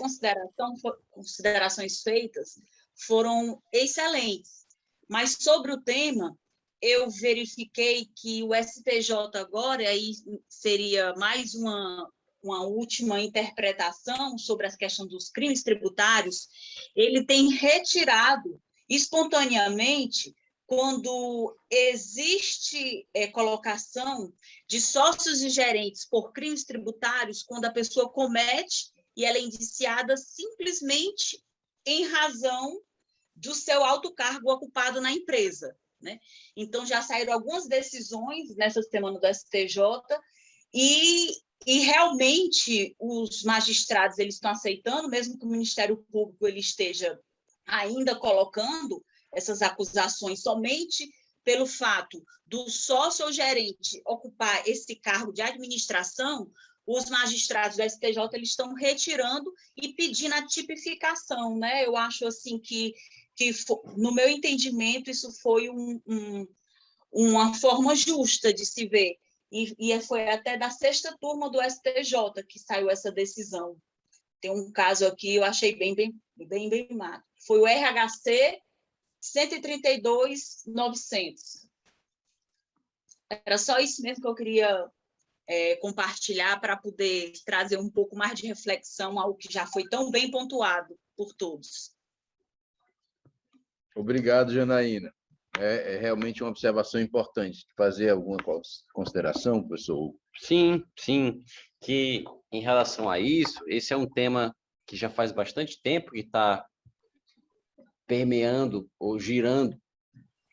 considerações feitas foram excelentes. Mas, sobre o tema, eu verifiquei que o STJ agora, aí seria mais uma última interpretação sobre a questão dos crimes tributários, ele tem retirado espontaneamente quando existe colocação de sócios e gerentes por crimes tributários, quando a pessoa comete e ela é indiciada simplesmente em razão do seu alto cargo ocupado na empresa, né? Então, já saíram algumas decisões nessa semana do STJ e realmente os magistrados eles estão aceitando, mesmo que o Ministério Público ele esteja ainda colocando essas acusações somente pelo fato do sócio ou gerente ocupar esse cargo de administração, os magistrados do STJ eles estão retirando e pedindo a tipificação, né? Eu acho assim que no meu entendimento, isso foi uma forma justa de se ver. E foi até da 6ª turma do STJ que saiu essa decisão. Tem um caso aqui, eu achei bem mado. Foi o RHC 132.900. Era só isso mesmo que eu queria compartilhar para poder trazer um pouco mais de reflexão ao que já foi tão bem pontuado por todos. Obrigado, Janaína. É realmente uma observação importante. Fazer alguma consideração, professor? Sim, que em relação a isso, esse é um tema que já faz bastante tempo que está permeando ou girando,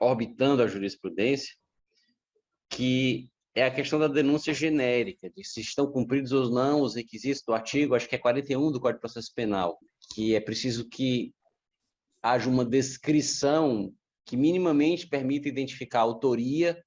orbitando a jurisprudência, que é a questão da denúncia genérica, de se estão cumpridos ou não os requisitos do artigo, acho que é 41 do Código de Processo Penal, que é preciso que haja uma descrição que minimamente permita identificar a autoria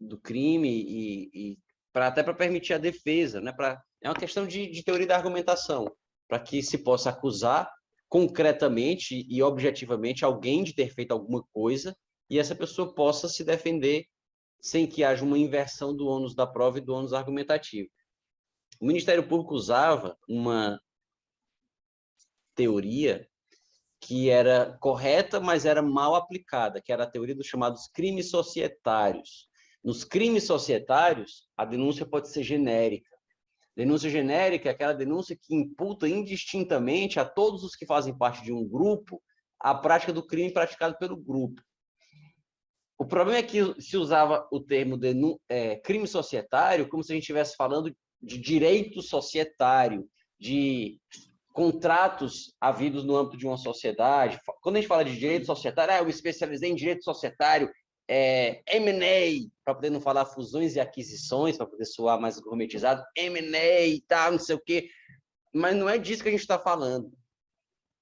do crime e até para permitir a defesa, né? É uma questão de teoria da argumentação, para que se possa acusar concretamente e objetivamente alguém de ter feito alguma coisa e essa pessoa possa se defender sem que haja uma inversão do ônus da prova e do ônus argumentativo. O Ministério Público usava uma teoria que era correta, mas era mal aplicada, que era a teoria dos chamados crimes societários. Nos crimes societários, a denúncia pode ser genérica. Denúncia genérica é aquela denúncia que imputa indistintamente a todos os que fazem parte de um grupo a prática do crime praticado pelo grupo. O problema é que se usava o termo crime societário como se a gente estivesse falando de direito societário, de contratos havidos no âmbito de uma sociedade. Quando a gente fala de direito societário, eu me especializei em direito societário, M&A, para poder não falar fusões e aquisições, para poder soar mais gourmetizado, M&A e tal, não sei o quê. Mas não é disso que a gente está falando.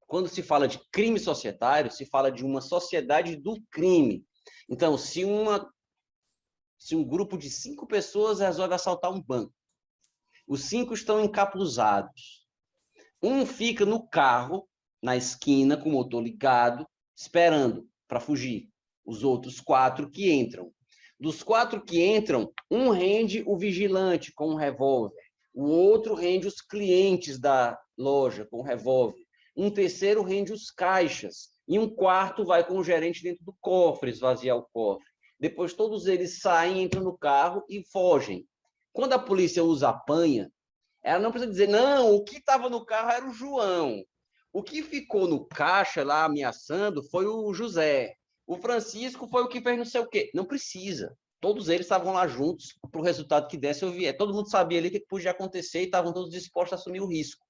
Quando se fala de crime societário, se fala de uma sociedade do crime. Então, se um grupo de 5 pessoas resolve assaltar um banco, os 5 estão encapuzados. Um fica no carro, na esquina, com o motor ligado, esperando para fugir. Os outros 4 que entram. Dos 4 que entram, um rende o vigilante com um revólver. o outro rende os clientes da loja com o revólver, um terceiro rende os caixas, e um quarto vai com o gerente dentro do cofre, esvaziar o cofre. Depois todos eles saem, entram no carro e fogem. Quando a polícia os apanha, ela não precisa dizer, não, o que estava no carro era o João. O que ficou no caixa lá ameaçando foi o José. O Francisco foi o que fez não sei o quê. Não precisa. Todos eles estavam lá juntos para o resultado que desse ou vier. Todo mundo sabia ali o que podia acontecer e estavam todos dispostos a assumir o risco.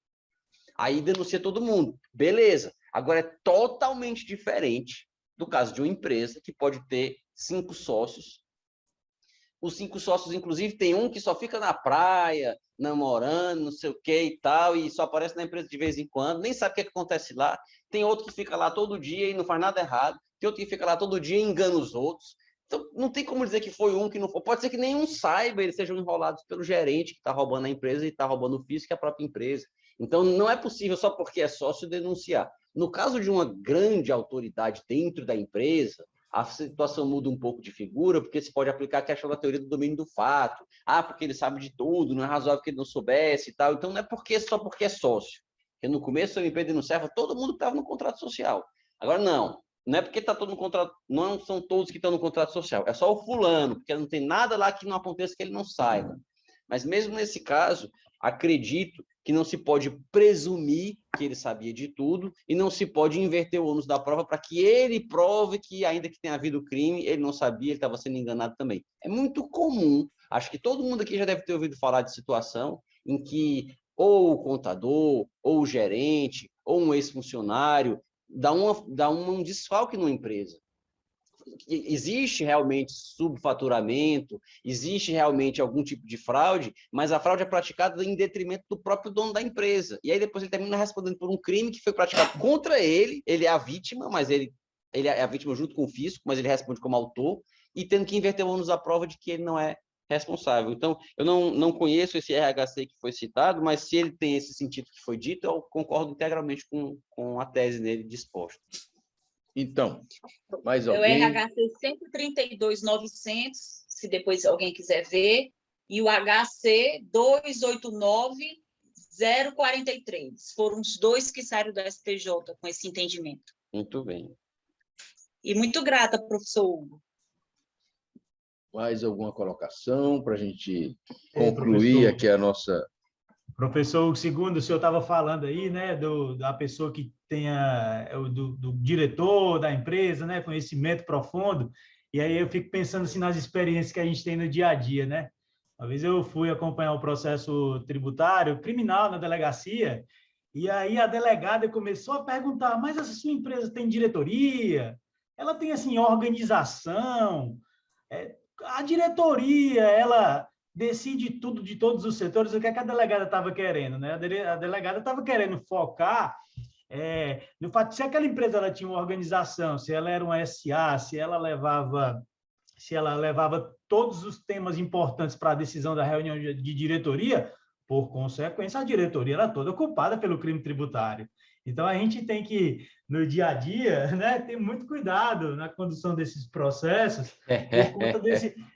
Aí denuncia todo mundo. Beleza. Agora é totalmente diferente do caso de uma empresa que pode ter 5 sócios. Os 5 sócios, inclusive, tem um que só fica na praia, namorando, não sei o que e tal, e só aparece na empresa de vez em quando, nem sabe o que acontece lá. Tem outro que fica lá todo dia e não faz nada errado. Tem outro que fica lá todo dia e engana os outros. Então, não tem como dizer que foi um que não foi. Pode ser que nenhum saiba, eles sejam enrolados pelo gerente que está roubando a empresa e está roubando o fisco, que é a própria empresa. Então, não é possível só porque é sócio denunciar. No caso de uma grande autoridade dentro da empresa, a situação muda um pouco de figura, porque se pode aplicar a questão da teoria do domínio do fato. Ah, porque ele sabe de tudo, não é razoável que ele não soubesse e tal. Então, não é só porque é sócio. Porque no começo, a MP denunciava todo mundo que estava no contrato social. Agora, não é porque está todo no contrato, não são todos que estão no contrato social. É só o fulano, porque não tem nada lá que não aconteça que ele não saiba. Mas mesmo nesse caso, acredito que não se pode presumir que ele sabia de tudo e não se pode inverter o ônus da prova para que ele prove que, ainda que tenha havido crime, ele não sabia, ele estava sendo enganado também. É muito comum, acho que todo mundo aqui já deve ter ouvido falar de situação em que ou o contador, ou o gerente, ou um ex-funcionário dá um desfalque numa empresa. Existe realmente subfaturamento, existe realmente algum tipo de fraude, mas a fraude é praticada em detrimento do próprio dono da empresa. E aí depois ele termina respondendo por um crime que foi praticado contra ele, ele é a vítima, mas ele é a vítima junto com o fisco, mas ele responde como autor, e tendo que inverter o ônus da prova de que ele não é responsável. Então, eu não conheço esse RHC que foi citado, mas se ele tem esse sentido que foi dito, eu concordo integralmente com a tese dele disposta. Então, mais É o alguém? RHC 132.900, se depois alguém quiser ver, e o HC 289.043. Foram os dois que saíram do STJ com esse entendimento. Muito bem. E muito grata, professor Hugo. Mais alguma colocação para a gente concluir aqui a nossa... Professor, segundo o senhor estava falando aí, né, da pessoa que tenha, do diretor da empresa, né, conhecimento profundo, e aí eu fico pensando assim, nas experiências que a gente tem no dia a dia, né? Uma vez eu fui acompanhar o processo tributário, criminal na delegacia, e aí a delegada começou a perguntar, mas essa sua empresa tem diretoria? Ela tem, assim, organização? A diretoria, ela decide tudo de todos os setores, o que a delegada estava querendo, né? A delegada estava querendo focar no fato de se aquela empresa ela tinha uma organização, se ela era uma SA, se ela levava todos os temas importantes para a decisão da reunião de diretoria, por consequência, a diretoria era toda culpada pelo crime tributário. Então, a gente tem que, no dia a dia, né, ter muito cuidado na condução desses processos, por conta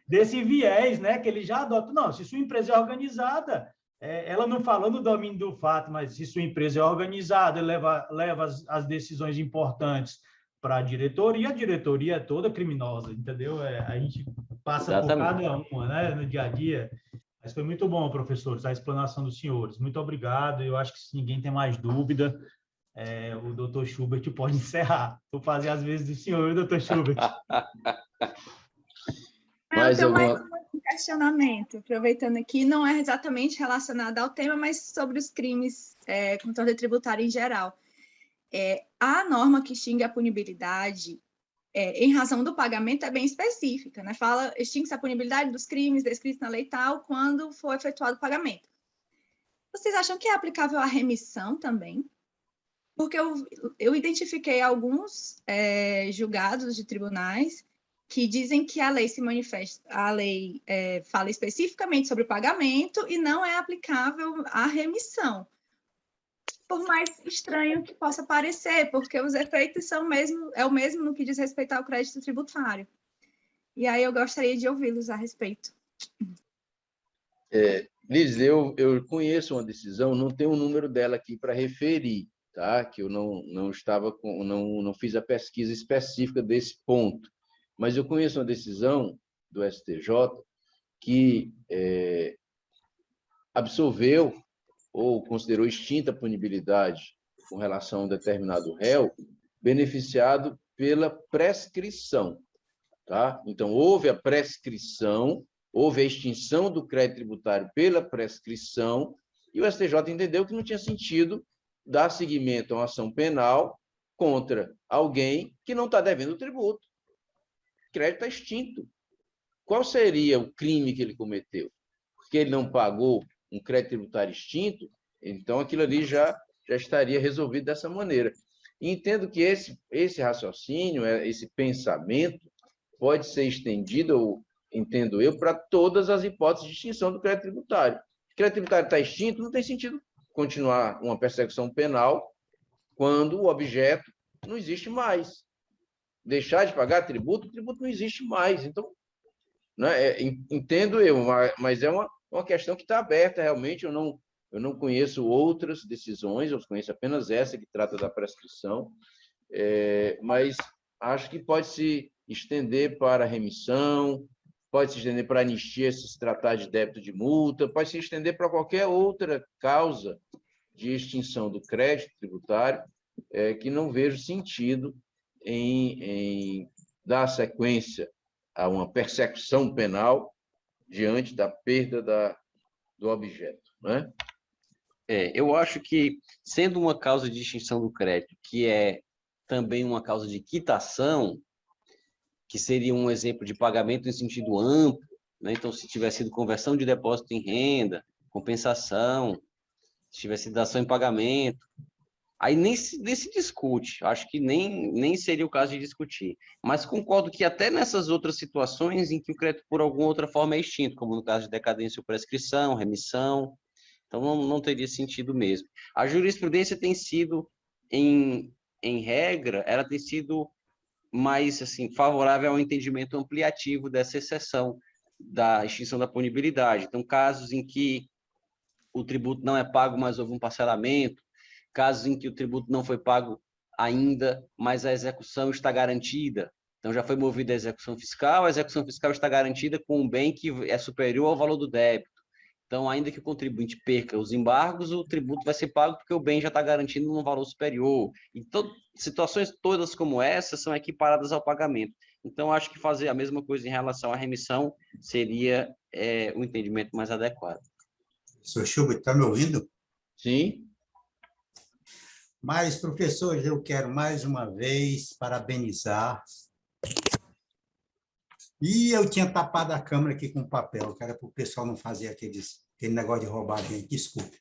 desse viés, né, que ele já adota. Não, se sua empresa é organizada, ela não falou no domínio do fato, mas se sua empresa é organizada, leva as decisões importantes para a diretoria é toda criminosa, entendeu? A gente passa Exatamente. por cada uma, né, no dia a dia. Mas foi muito bom, professores, a explanação dos senhores. Muito obrigado. Eu acho que se ninguém tem mais dúvida, o doutor Schubert pode encerrar. Vou fazer as vezes do senhor, doutor Schubert. Eu tenho mais um questionamento, aproveitando aqui, não é exatamente relacionado ao tema, mas sobre os crimes contra a tributária em geral. A norma que extingue a punibilidade em razão do pagamento é bem específica, né? Fala, extingue-se a punibilidade dos crimes descritos na lei tal quando for efetuado o pagamento. Vocês acham que é aplicável à remissão também? Porque eu identifiquei alguns julgados de tribunais que dizem que a lei fala especificamente sobre o pagamento e não é aplicável à remissão. Por mais estranho que possa parecer, porque os efeitos são o mesmo no que diz respeito ao crédito tributário. E aí eu gostaria de ouvi-los a respeito. Liz, eu conheço uma decisão, não tenho o número dela aqui para referir, tá? Que eu não fiz a pesquisa específica desse ponto, mas eu conheço uma decisão do STJ que absolveu ou considerou extinta a punibilidade com relação a um determinado réu beneficiado pela prescrição, tá? Então, houve a prescrição, houve a extinção do crédito tributário pela prescrição, e o STJ entendeu que não tinha sentido dar seguimento a uma ação penal contra alguém que não está devendo o tributo. O crédito está extinto. Qual seria o crime que ele cometeu? Porque ele não pagou um crédito tributário extinto, então aquilo ali já estaria resolvido dessa maneira. E entendo que esse raciocínio, esse pensamento, pode ser estendido, entendo eu, para todas as hipóteses de extinção do crédito tributário. O crédito tributário está extinto, não tem sentido continuar uma persecução penal quando o objeto não existe mais. Deixar de pagar tributo, o tributo não existe mais. Então, né, entendo eu, mas é uma questão que está aberta realmente. Eu não conheço outras decisões, eu conheço apenas essa que trata da prescrição, mas acho que pode se estender para remissão, pode se estender para anistia se se tratar de débito de multa, pode se estender para qualquer outra causa de extinção do crédito tributário, que não vejo sentido em dar sequência a uma persecução penal diante da perda do objeto, né? Eu acho que, sendo uma causa de extinção do crédito, que é também uma causa de quitação, que seria um exemplo de pagamento em sentido amplo, né? Então, se tivesse sido conversão de depósito em renda, compensação, se tivesse sido ação em pagamento, aí nem se discute, acho que nem seria o caso de discutir. Mas concordo que até nessas outras situações em que o crédito, por alguma outra forma, é extinto, como no caso de decadência ou prescrição, remissão, então não teria sentido mesmo. A jurisprudência tem sido, em regra, ela tem sido mais assim, favorável ao entendimento ampliativo dessa exceção da extinção da punibilidade. Então, casos em que o tributo não é pago, mas houve um parcelamento, casos em que o tributo não foi pago ainda, mas a execução está garantida. Então, já foi movida a execução fiscal está garantida com um bem que é superior ao valor do débito. Então, ainda que o contribuinte perca os embargos, o tributo vai ser pago porque o bem já está garantido num valor superior. Então, situações todas como essa são equiparadas ao pagamento. Então, acho que fazer a mesma coisa em relação à remissão seria o entendimento mais adequado. Professor Schubert, está me ouvindo? Sim. Mas, professor, eu quero mais uma vez parabenizar. E eu tinha tapado a câmera aqui com papel, que era para o pessoal não fazer aquele negócio de roubar a gente. Desculpe.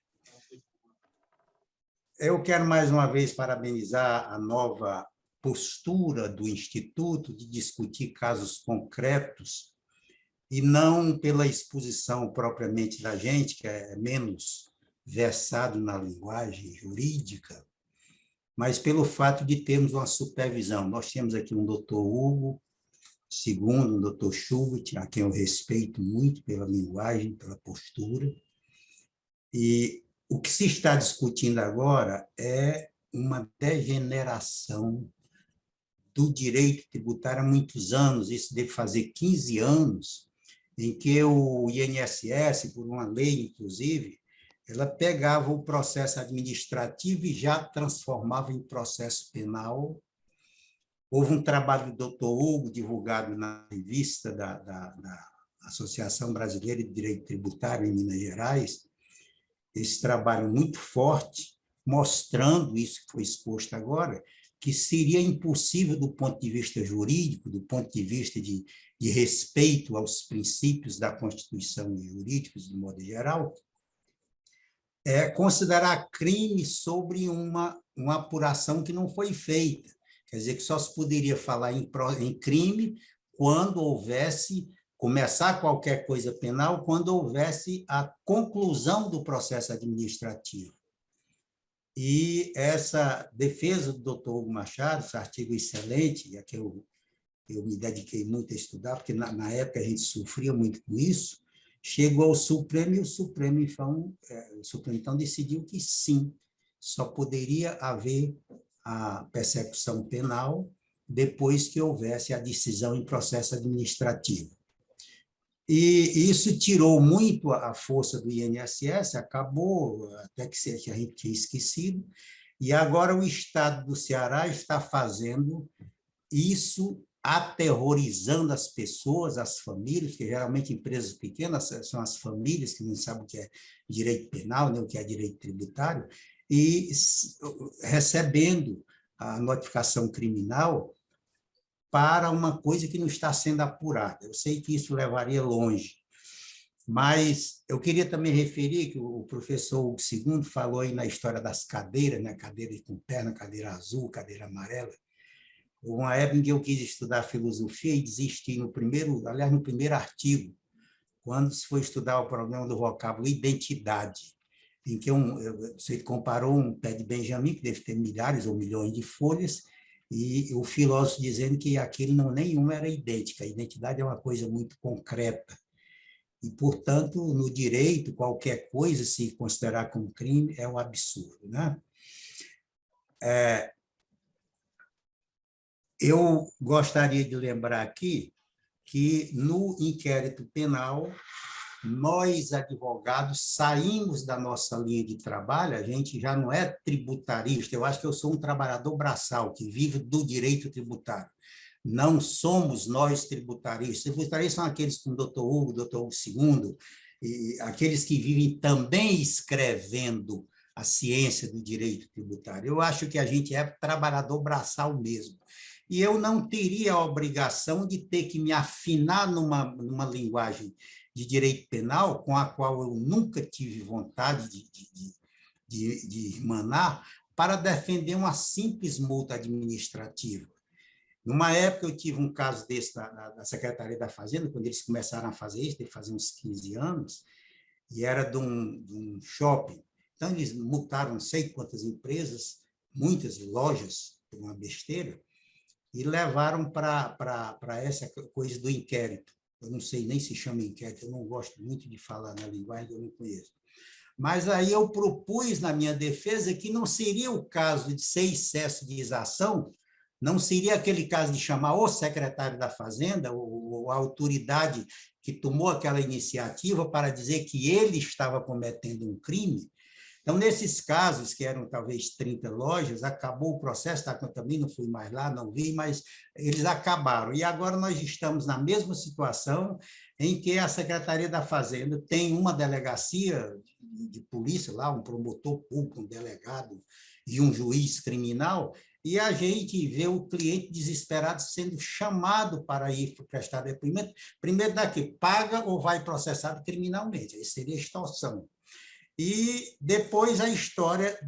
Eu quero mais uma vez parabenizar a nova postura do Instituto de discutir casos concretos e não pela exposição propriamente da gente, que é menos versado na linguagem jurídica, mas pelo fato de termos uma supervisão. Nós temos aqui um doutor Hugo, segundo o doutor Schubert, a quem eu respeito muito pela linguagem, pela postura, e o que se está discutindo agora é uma degeneração do direito tributário há muitos anos, isso deve fazer 15 anos, em que o INSS, por uma lei, inclusive, ela pegava o processo administrativo e já transformava em processo penal. Houve um trabalho do doutor Hugo, divulgado na revista da Associação Brasileira de Direito Tributário em Minas Gerais, esse trabalho muito forte, mostrando isso que foi exposto agora, que seria impossível do ponto de vista jurídico, do ponto de vista de respeito aos princípios da Constituição e jurídicos, de modo geral, considerar crime sobre uma apuração que não foi feita. Quer dizer, que só se poderia falar em crime quando houvesse, começar qualquer coisa penal, quando houvesse a conclusão do processo administrativo. E essa defesa do doutor Hugo Machado, esse artigo excelente, a que eu me dediquei muito a estudar, porque na época a gente sofria muito com isso, chegou ao Supremo e o Supremo, então, decidiu que sim, só poderia haver a persecução penal depois que houvesse a decisão em processo administrativo. E isso tirou muito a força do INSS, acabou, até que a gente tinha esquecido, e agora o Estado do Ceará está fazendo isso, aterrorizando as pessoas, as famílias, que geralmente empresas pequenas são as famílias que não sabem o que é direito penal, nem o que é direito tributário, e recebendo a notificação criminal para uma coisa que não está sendo apurada. Eu sei que isso levaria longe, mas eu queria também referir que o professor Hugo II falou aí na história das cadeiras, né? Cadeira com perna, cadeira azul, cadeira amarela. Uma época em que eu quis estudar filosofia e desisti no primeiro artigo, quando se foi estudar o problema do vocábulo identidade, em que você comparou um pé de Benjamin, que deve ter milhares ou milhões de folhas, e o filósofo dizendo que aquilo nenhuma era idêntica. A identidade é uma coisa muito concreta. E, portanto, no direito, qualquer coisa, se considerar como crime, é um absurdo, né? Eu gostaria de lembrar aqui que, no inquérito penal, nós, advogados, saímos da nossa linha de trabalho, a gente já não é tributarista, eu acho que eu sou um trabalhador braçal, que vive do direito tributário. Não somos nós tributaristas. Tributaristas são aqueles como o doutor Hugo II, e aqueles que vivem também escrevendo a ciência do direito tributário. Eu acho que a gente é trabalhador braçal mesmo. E eu não teria a obrigação de ter que me afinar numa linguagem de direito penal, com a qual eu nunca tive vontade de irmanar, para defender uma simples multa administrativa. Numa época, eu tive um caso desse da Secretaria da Fazenda, quando eles começaram a fazer isso, deve fazer uns 15 anos, e era de um shopping. Então, eles multaram não sei quantas empresas, muitas lojas, por uma besteira, e levaram para essa coisa do inquérito. Eu não sei nem se chama inquérito, eu não gosto muito de falar na linguagem que eu não conheço. Mas aí eu propus na minha defesa que não seria o caso de ser excesso de exação, não seria aquele caso de chamar o secretário da Fazenda, ou a autoridade que tomou aquela iniciativa para dizer que ele estava cometendo um crime. Então, nesses casos, que eram talvez 30 lojas, acabou o processo, tá? Eu também não fui mais lá, não vi, mas eles acabaram. E agora nós estamos na mesma situação em que a Secretaria da Fazenda tem uma delegacia de polícia lá, um promotor público, um delegado e um juiz criminal, e a gente vê o cliente desesperado sendo chamado para ir prestar depoimento, primeiro daqui, paga ou vai processado criminalmente, aí seria extorsão. E depois a história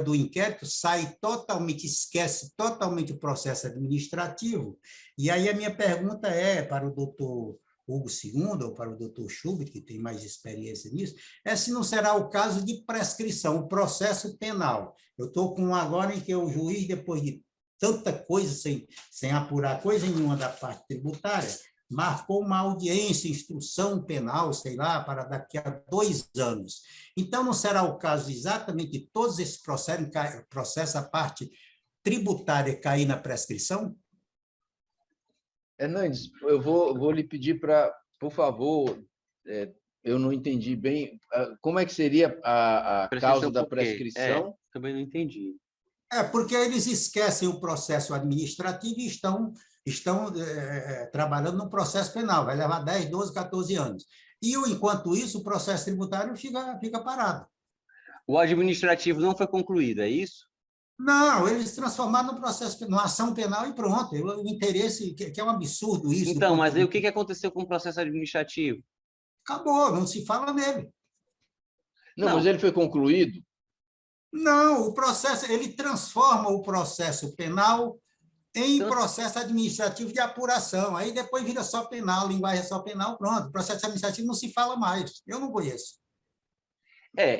do inquérito sai totalmente, esquece totalmente o processo administrativo. E aí a minha pergunta é para o doutor Hugo II, ou para o doutor Schubert, que tem mais experiência nisso, é se não será o caso de prescrição, o processo penal. Eu estou com um agora em que o juiz, depois de tanta coisa, sem apurar coisa nenhuma da parte tributária, marcou uma audiência, instrução penal, sei lá, para daqui a 2 anos. Então, não será o caso exatamente de todos esses processos, a parte tributária cair na prescrição? Hernandes, eu vou lhe pedir para, por favor, eu não entendi bem, como é que seria a causa da prescrição? Também não entendi. Porque eles esquecem o processo administrativo e estão trabalhando no processo penal, vai levar 10, 12, 14 anos. E, enquanto isso, o processo tributário fica parado. O administrativo não foi concluído, é isso? Não, eles transformaram no processo, numa ação penal e pronto. O interesse, que é um absurdo isso. Então, mas aí o que aconteceu com o processo administrativo? Acabou, não se fala nele. Não, mas ele foi concluído? Não, o processo, ele transforma o processo penal em processo administrativo de apuração. Aí depois vira só penal, linguagem é só penal, pronto. O processo administrativo não se fala mais. Eu não conheço.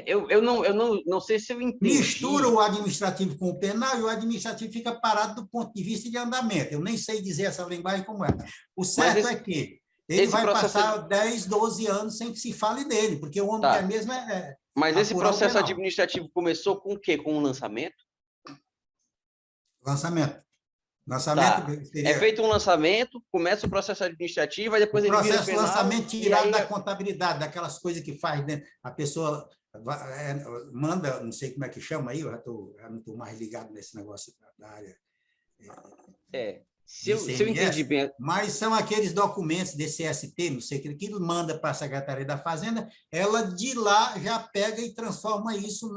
Eu não sei se eu entendi. Mistura o administrativo com o penal e o administrativo fica parado do ponto de vista de andamento. Eu nem sei dizer essa linguagem como é. O certo é que ele vai passar 10, 12 anos sem que se fale dele, porque o homem quer mesmo Mas esse processo administrativo começou com o quê? Com o lançamento? Lançamento. Seria... É feito um lançamento, começa o processo administrativo, e depois ele vira penal. O processo de lançamento tirado da contabilidade, daquelas coisas que faz, né? A pessoa manda, não sei como é que chama aí, eu já não estou mais ligado nesse negócio da área. Se eu entendi bem. Mas são aqueles documentos desse CST, não sei o que ele manda para a Secretaria da Fazenda, ela de lá já pega e transforma isso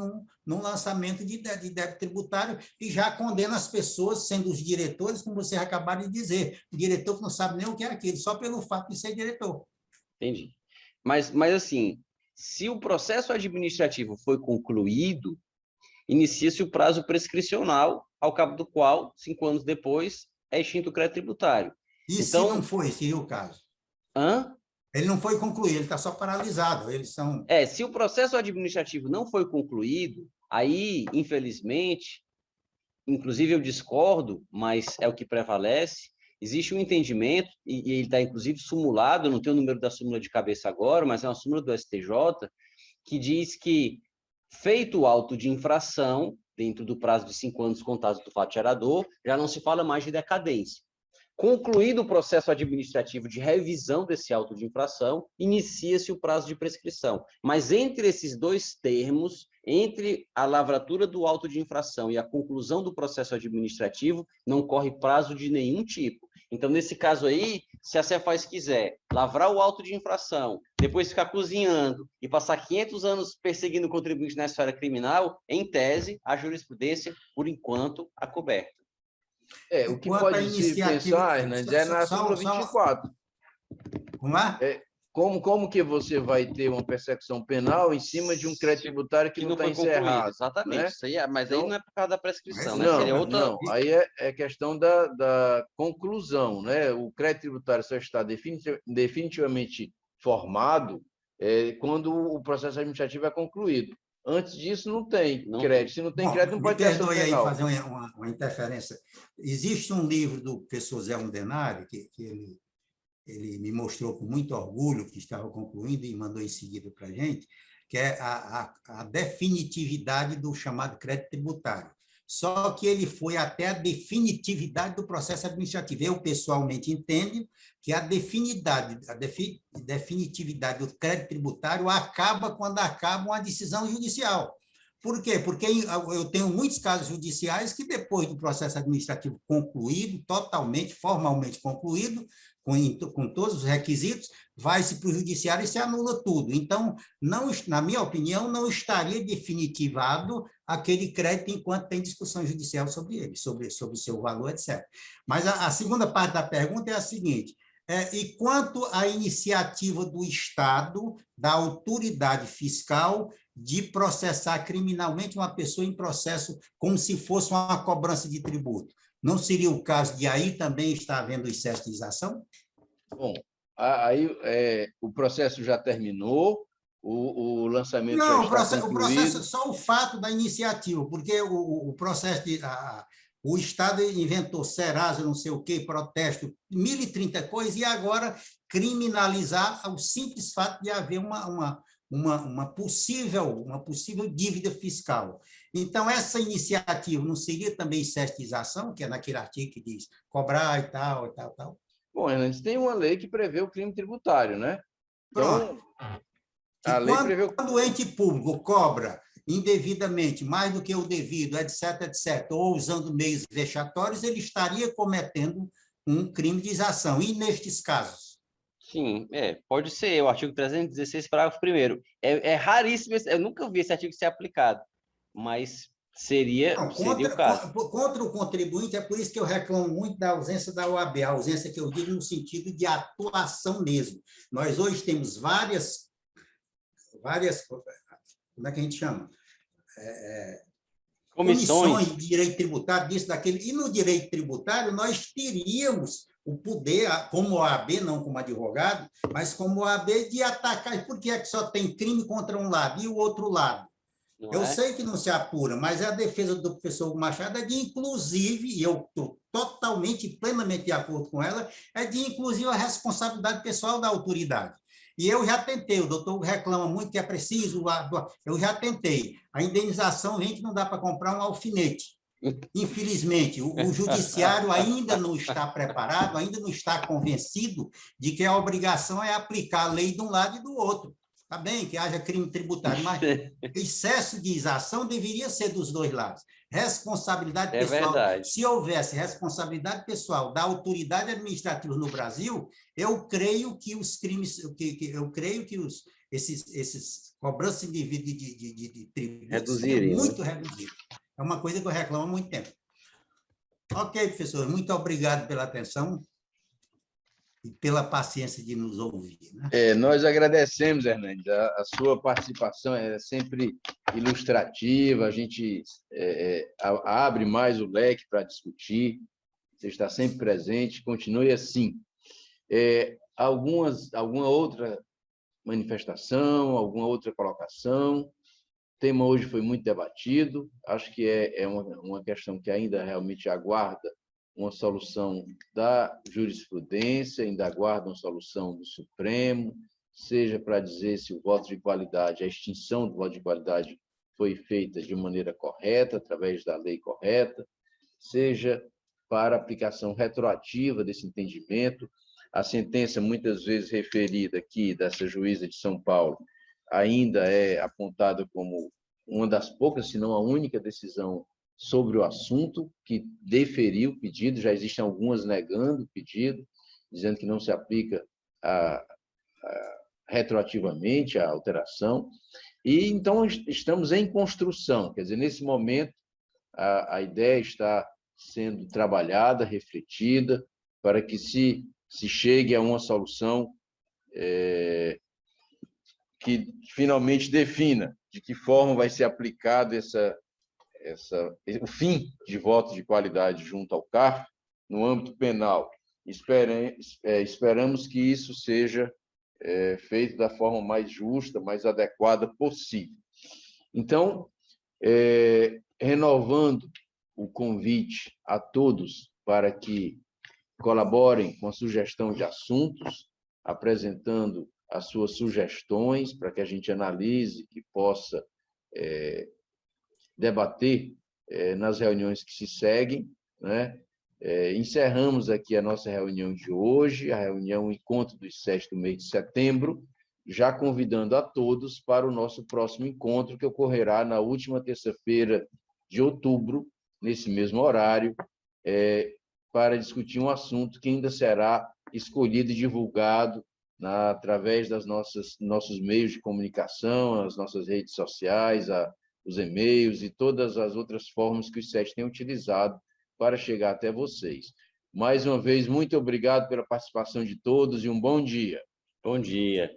num lançamento de débito tributário e já condena as pessoas, sendo os diretores, como vocês acabaram de dizer, o diretor que não sabe nem o que é aquilo, só pelo fato de ser diretor. Entendi. Mas assim, se o processo administrativo foi concluído, inicia-se o prazo prescricional, ao cabo do qual, 5 anos depois, é extinto o crédito tributário. E então, se não foi, seria o caso? Ele não foi concluído, ele está só paralisado. Eles são... se o processo administrativo não foi concluído, aí, infelizmente, inclusive eu discordo, mas é o que prevalece, existe um entendimento, e ele está, inclusive, sumulado, eu não tenho o número da súmula de cabeça agora, mas é uma súmula do STJ, que diz que, feito o auto de infração, dentro do prazo de 5 anos contados do fato gerador, já não se fala mais de decadência. Concluído o processo administrativo de revisão desse auto de infração, inicia-se o prazo de prescrição. Mas entre esses dois termos, entre a lavratura do auto de infração e a conclusão do processo administrativo, não corre prazo de nenhum tipo. Então, nesse caso aí, se a Cefaz quiser lavrar o auto de infração, depois ficar cozinhando e passar 500 anos perseguindo o contribuinte na esfera criminal, em tese, a jurisprudência, por enquanto, a coberta. O que pode se pensar, Hernandes, é na súmula 24. Como é? Como que você vai ter uma persecução penal em cima de um crédito tributário que não está encerrado? Exatamente, né? Isso aí, mas aí não é por causa da prescrição, né? Não, Seria outra... não, aí é questão da conclusão, né? O crédito tributário só está definitivamente formado quando o processo administrativo é concluído. Antes disso, não tem crédito. Se não tem crédito, não pode ter ação penal. Perdoe aí fazer uma interferência. Existe um livro do professor Zé Undenari, que ele me mostrou com muito orgulho, que estava concluindo e mandou em seguida para a gente, que é a definitividade do chamado crédito tributário. Só que ele foi até a definitividade do processo administrativo. Eu, pessoalmente, entendo que a definitividade do crédito tributário acaba quando acaba uma decisão judicial. Por quê? Porque eu tenho muitos casos judiciais que, depois do processo administrativo concluído, totalmente, formalmente concluído, com todos os requisitos, vai-se para o judiciário e se anula tudo. Então, na minha opinião, não estaria definitivado aquele crédito enquanto tem discussão judicial sobre ele, sobre o seu valor, etc. Mas a segunda parte da pergunta é a seguinte: e quanto à iniciativa do Estado, da autoridade fiscal, de processar criminalmente uma pessoa em processo como se fosse uma cobrança de tributo? Não seria o caso de aí também estar havendo excesso de ação? Bom, aí o processo já terminou, o lançamento já está concluído. O processo, só o fato da iniciativa, porque o processo de... o Estado inventou Serasa, não sei o quê, protesto, 1030 coisas, e agora criminalizar o simples fato de haver uma possível dívida fiscal. Então, essa iniciativa não seria também excesso, que é naquele artigo que diz cobrar e tal, e tal, tal? Bom, Hernandes, tem uma lei que prevê o crime tributário, né? Então, a lei prevê... Quando o ente público cobra indevidamente mais do que o devido, etc., etc., ou usando meios vexatórios, ele estaria cometendo um crime de exação. E nestes casos? Sim, pode ser. O artigo 316, parágrafo 1º. É raríssimo, eu nunca vi esse artigo ser aplicado, mas seria o caso. Contra o contribuinte, é por isso que eu reclamo muito da ausência da OAB, a ausência que eu digo no sentido de atuação mesmo. Nós hoje temos várias como é que a gente chama? Comissões de direito tributário, disso, daquele. E no direito tributário, nós teríamos o poder, como OAB, não como advogado, mas como OAB, de atacar. Por que é que só tem crime contra um lado e o outro lado? Eu sei que não se apura, mas a defesa do professor Machado é de inclusive, e eu estou totalmente, plenamente de acordo com ela, é de inclusive a responsabilidade pessoal da autoridade. E eu já tentei, o doutor reclama muito que é preciso, eu já tentei. A indenização vem que não dá para comprar um alfinete. Infelizmente, o judiciário ainda não está preparado, ainda não está convencido de que a obrigação é aplicar a lei de um lado e do outro. Está bem que haja crime tributário, mas excesso de exação deveria ser dos dois lados. Responsabilidade pessoal. Verdade. Se houvesse responsabilidade pessoal da autoridade administrativa no Brasil, eu creio que os crimes, eu creio que esses cobranças de tributos seriam muito reduzidas. É uma coisa que eu reclamo há muito tempo. Ok, professor, muito obrigado pela atenção e pela paciência de nos ouvir. Né? Nós agradecemos, Hernandes, a sua participação é sempre ilustrativa, a gente abre mais o leque para discutir, você está sempre presente, continue assim. Alguma outra manifestação, alguma outra colocação? O tema hoje foi muito debatido, acho que é uma questão que ainda realmente aguarda uma solução da jurisprudência, ainda aguarda uma solução do Supremo, seja para dizer se o voto de qualidade, a extinção do voto de qualidade foi feita de maneira correta, através da lei correta, seja para aplicação retroativa desse entendimento. A sentença, muitas vezes referida aqui, dessa juíza de São Paulo, ainda é apontada como uma das poucas, se não a única decisão sobre o assunto que deferiu o pedido, já existem algumas negando o pedido, dizendo que não se aplica retroativamente a alteração. E, então, estamos em construção, quer dizer, nesse momento, a ideia está sendo trabalhada, refletida, para que se chegue a uma solução que finalmente defina de que forma vai ser aplicado o fim de voto de qualidade junto ao CARF no âmbito penal. Esperamos que isso seja feito da forma mais justa, mais adequada possível. Então, renovando o convite a todos para que colaborem com a sugestão de assuntos, apresentando as suas sugestões para que a gente analise, que possa debater nas reuniões que se seguem, né? Encerramos aqui a nossa reunião de hoje, a reunião Encontro dos 7 do mês de setembro, já convidando a todos para o nosso próximo encontro, que ocorrerá na última terça-feira de outubro, nesse mesmo horário, para discutir um assunto que ainda será escolhido e divulgado através dos nossos meios de comunicação, as nossas redes sociais, os e-mails e todas as outras formas que o SET tem utilizado para chegar até vocês. Mais uma vez, muito obrigado pela participação de todos e um bom dia. Bom dia.